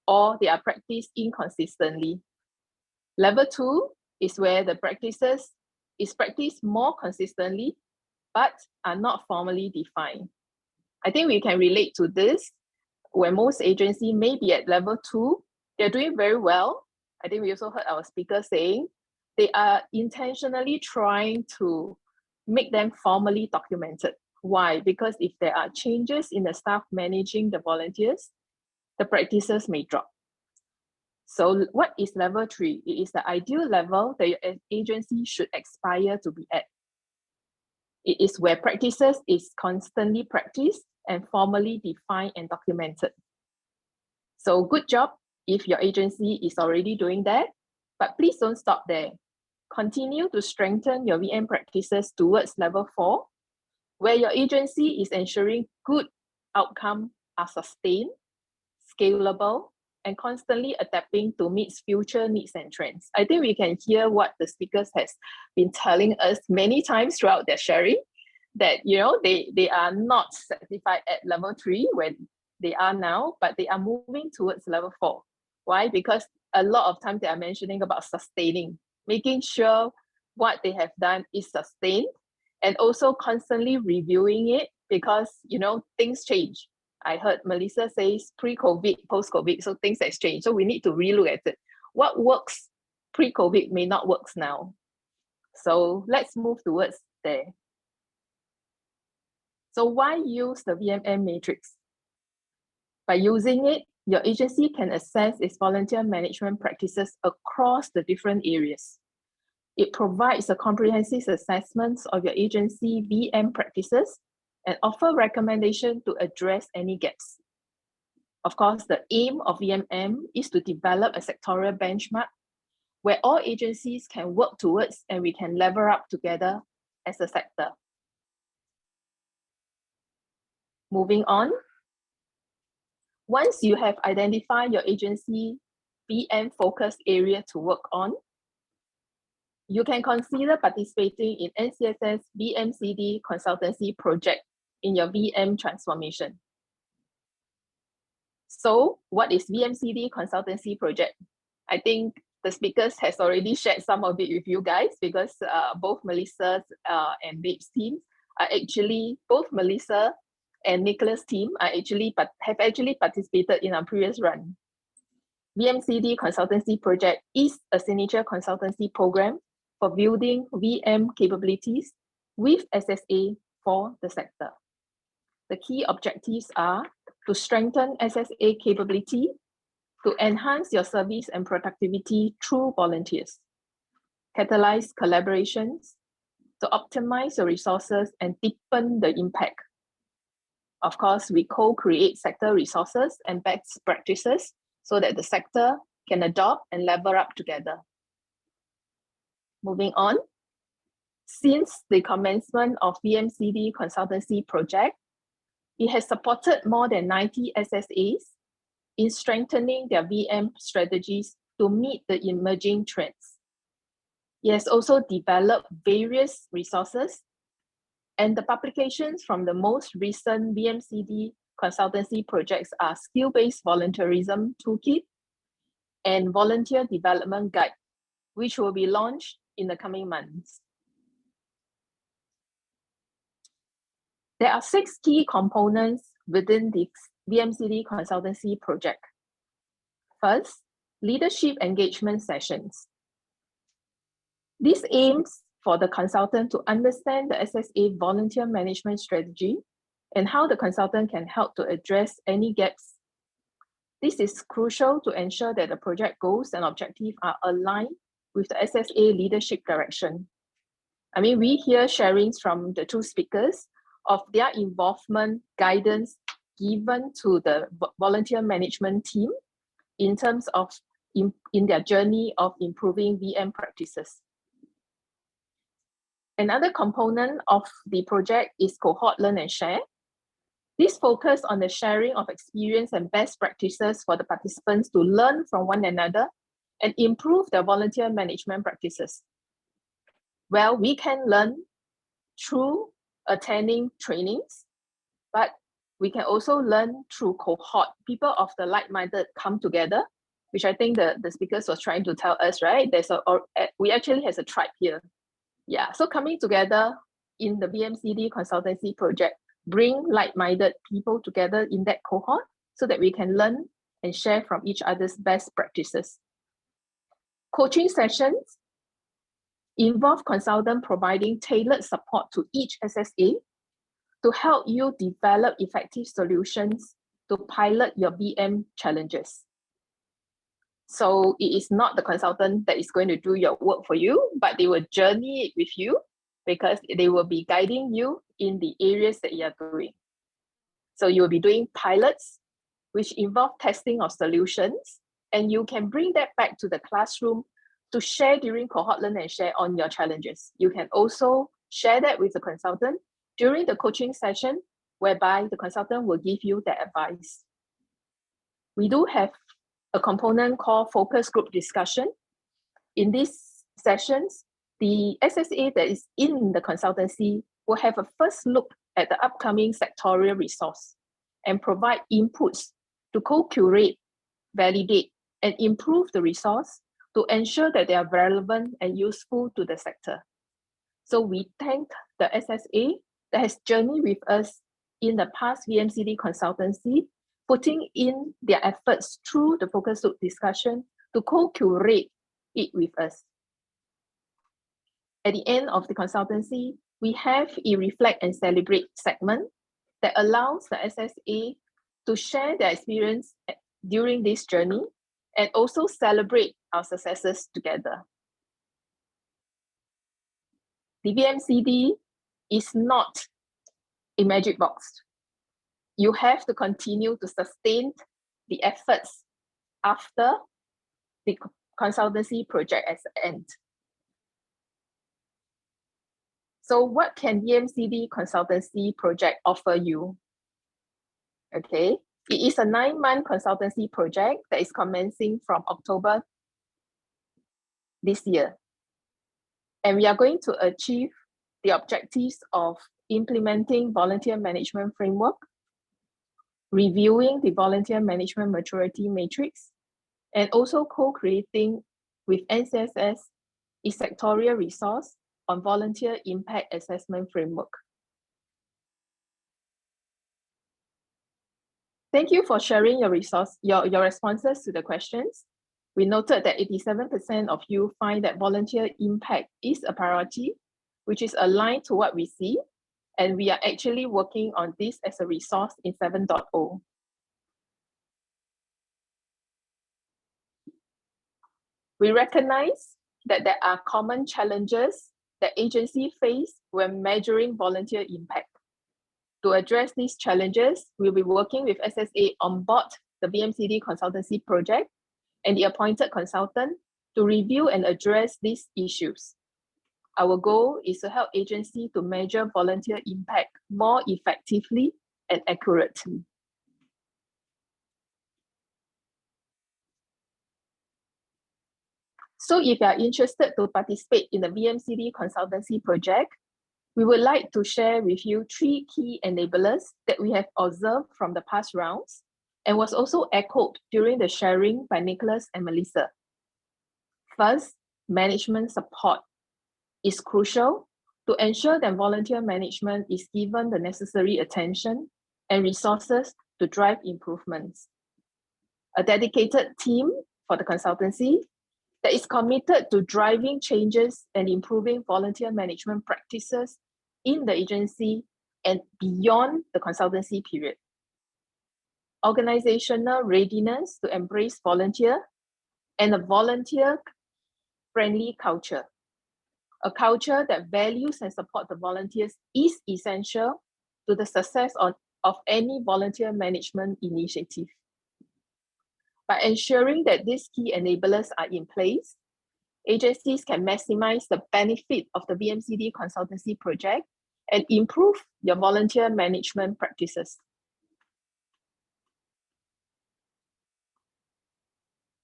[SPEAKER 5] or they are practiced inconsistently. Level 2 is where the practices is practiced more consistently, but are not formally defined. I think we can relate to this, where most agencies may be at level 2, they're doing very well. I think we also heard our speaker saying they are intentionally trying to make them formally documented. Why? Because if there are changes in the staff managing the volunteers, the practices may drop. So what is level 3? It is the ideal level that your agency should aspire to be at. It is where practices is constantly practiced and formally defined and documented. So good job if your agency is already doing that, but please don't stop there. Continue to strengthen your VM practices towards level 4, where your agency is ensuring good outcomes are sustained, scalable, and constantly adapting to meet future needs and trends. I think we can hear what the speakers has been telling us many times throughout their sharing, that they are not certified at level 3 where they are now, but they are moving towards level 4. Why? Because a lot of times they are mentioning about sustaining, making sure what they have done is sustained, and also constantly reviewing it because things change. I heard Melisa says pre-COVID, post-COVID, so things have changed. So we need to relook at it. What works pre-COVID may not work now. So let's move towards there. So why use the VMM matrix? By using it, your agency can assess its volunteer management practices across the different areas. It provides a comprehensive assessment of your agency VM practices and offer recommendations to address any gaps. Of course, the aim of VMM is to develop a sectorial benchmark where all agencies can work towards and we can level up together as a sector. Moving on. Once you have identified your agency VM focus area to work on, you can consider participating in NCSS VMCD consultancy project in your VM transformation. So what is VMCD consultancy project? I think the speakers has already shared some of it with you guys because both Melisa's and Babe's teams are actually, both Melisa and Nicholas' team are have actually participated in our previous run. VMCD consultancy project is a signature consultancy program for building VM capabilities with SSA for the sector. The key objectives are to strengthen SSA capability, to enhance your service and productivity through volunteers, catalyze collaborations, to optimize your resources and deepen the impact. Of course, we co-create sector resources and best practices so that the sector can adopt and level up together. Moving on, since the commencement of VMCD consultancy project, it has supported more than 90 SSAs in strengthening their VM strategies to meet the emerging trends. It has also developed various resources, and the publications from the most recent VMCD consultancy projects are Skill-Based Volunteerism Toolkit and Volunteer Development Guide, which will be launched in the coming months. There are 6 key components within the VMCD consultancy project. First, leadership engagement sessions. This aims for the consultant to understand the SSA volunteer management strategy and how the consultant can help to address any gaps. This is crucial to ensure that the project goals and objectives are aligned with the SSA leadership direction. I mean, we hear sharings from the two speakers of their involvement, guidance given to the volunteer management team in terms of in their journey of improving VM practices. Another component of the project is cohort learn and share. This focuses on the sharing of experience and best practices for the participants to learn from one another and improve their volunteer management practices. Well, we can learn through attending trainings, but we can also learn through cohort. People of the like-minded come together, which I think the speakers was trying to tell us, right? We actually has a tribe here. Yeah, so coming together in the VMCD consultancy project, bring like-minded people together in that cohort so that we can learn and share from each other's best practices. Coaching sessions involve consultant providing tailored support to each SSA to help you develop effective solutions to pilot your VM challenges. So it is not the consultant that is going to do your work for you, but they will journey it with you because they will be guiding you in the areas that you are doing. So you will be doing pilots, which involve testing of solutions, and you can bring that back to the classroom to share during cohort learn and share on your challenges. You can also share that with the consultant during the coaching session, whereby the consultant will give you that advice. We do have a component called focus group discussion. In these sessions, the SSA that is in the consultancy will have a first look at the upcoming sectorial resource and provide inputs to co-curate, validate, and improve the resource to ensure that they are relevant and useful to the sector. So we thank the SSA that has journeyed with us in the past VMCD consultancy, putting in their efforts through the focus group discussion to co-curate it with us. At the end of the consultancy, we have a reflect and celebrate segment that allows the SSA to share their experience during this journey and also celebrate our successes together. The VMCD is not a magic box. You have to continue to sustain the efforts after the consultancy project has ended. So what can VMCD consultancy project offer you? Okay, it is a 9-month consultancy project that is commencing from October this year. And we are going to achieve the objectives of implementing volunteer management framework, reviewing the volunteer management maturity matrix, and also co-creating with NCSS a sectorial resource on volunteer impact assessment framework. Thank you for sharing your responses to the questions. We noted that 87% of you find that volunteer impact is a priority, which is aligned to what we see, and we are actually working on this as a resource in 7.0. We recognize that there are common challenges that agencies face when measuring volunteer impact. To address these challenges, we'll be working with SSA on board the VMCD consultancy project and the appointed consultant to review and address these issues. Our goal is to help agencies to measure volunteer impact more effectively and accurately. So if you are interested to participate in the VMCD consultancy project, we would like to share with you 3 key enablers that we have observed from the past rounds and was also echoed during the sharing by Nicholas and Melisa. First, management support is crucial to ensure that volunteer management is given the necessary attention and resources to drive improvements. A dedicated team for the consultancy that is committed to driving changes and improving volunteer management practices in the agency and beyond the consultancy period. Organizational readiness to embrace volunteer and a volunteer-friendly culture. A culture that values and supports the volunteers is essential to the success of any volunteer management initiative. By ensuring that these key enablers are in place, agencies can maximize the benefit of the VMCD consultancy project and improve your volunteer management practices.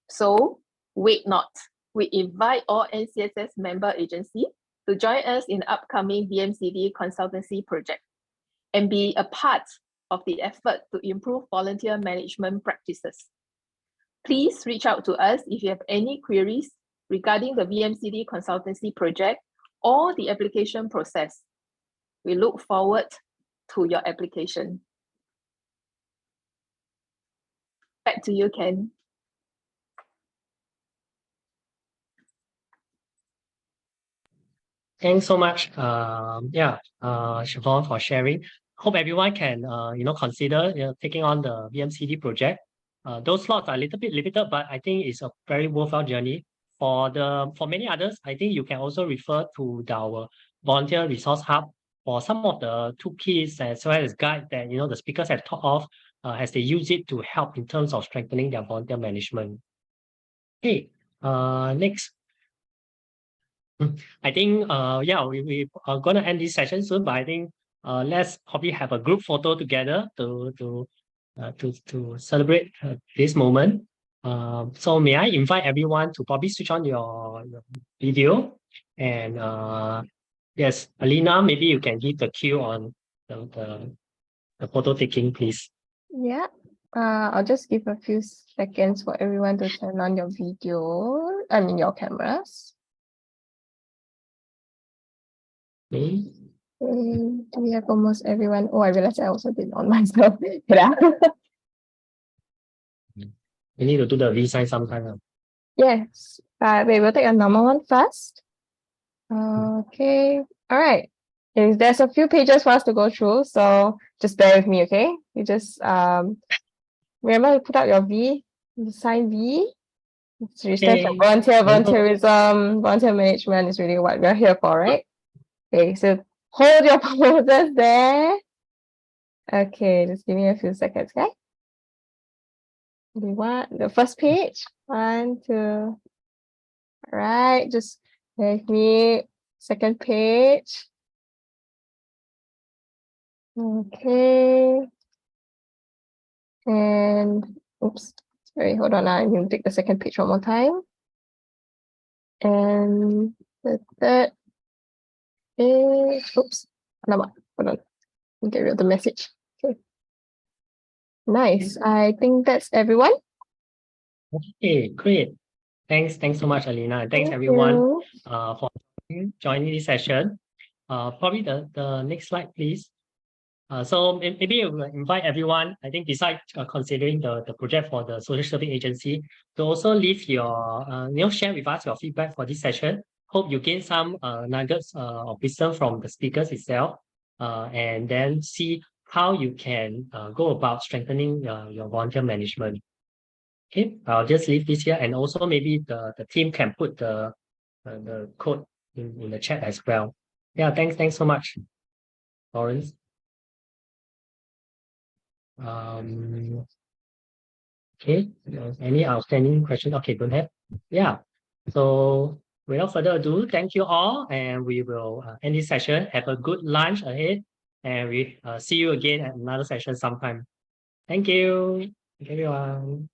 [SPEAKER 5] So, wait not. We invite all NCSS member agencies to join us in the upcoming VMCD consultancy project and be a part of the effort to improve volunteer management practices. Please reach out to us if you have any queries regarding the VMCD consultancy project or the application process. We look forward to your application. Back to you, Ken.
[SPEAKER 1] Thanks so much, Siobhan, for sharing. Hope everyone can, consider taking on the VMCD project. Those slots are a little bit limited, but I think it's a very worthwhile journey. For many others, I think you can also refer to our volunteer resource hub for some of the toolkits as well as guide that the speakers have thought of as they use it to help in terms of strengthening their volunteer management. Okay, next. I think we are gonna end this session soon, but I think let's probably have a group photo together to celebrate this moment. So may I invite everyone to probably switch on your video, and yes, Alina, maybe you can give the cue on the photo taking, please.
[SPEAKER 6] Yeah, I'll just give a few seconds for everyone to turn on your your cameras.
[SPEAKER 1] Okay.
[SPEAKER 6] Do we have almost everyone? Oh, I realized I also did on myself. Yeah.
[SPEAKER 1] We need to do the V sign sometime.
[SPEAKER 6] Yes. Wait, we'll take a normal one first. Okay. All right. There's a few pages for us to go through, so just bear with me, okay? You just remember to put out your V, the sign V. So it stands for volunteerism, volunteer management is really what we're here for, right? Okay, so hold your poses there. Okay, just give me a few seconds, okay? We want the first page. 1, 2. All right, just give me second page. Okay. And oops, sorry, hold on. I'm going to take the second page one more time. And the third page. Oops, hold on. Get rid of the message. Okay. Nice. I think that's everyone.
[SPEAKER 1] Okay, great. Thanks so much, Alina, and thanks
[SPEAKER 6] Thank
[SPEAKER 1] everyone
[SPEAKER 6] you.
[SPEAKER 1] for joining this session. Probably the next slide, please. So maybe we'll invite everyone, I think besides considering the project for the social service agency, to also leave your, share with us your feedback for this session. Hope you gain some nuggets of wisdom from the speakers itself, and then see how you can go about strengthening your volunteer management. Okay, I'll just leave this here, and also maybe the team can put the code in the chat as well. Yeah, thanks so much, Lawrence. Okay, any outstanding question? Okay, don't have. Yeah, so without further ado, thank you all, and we will end this session. Have a good lunch ahead, and we see you again at another session sometime. Thank you, everyone.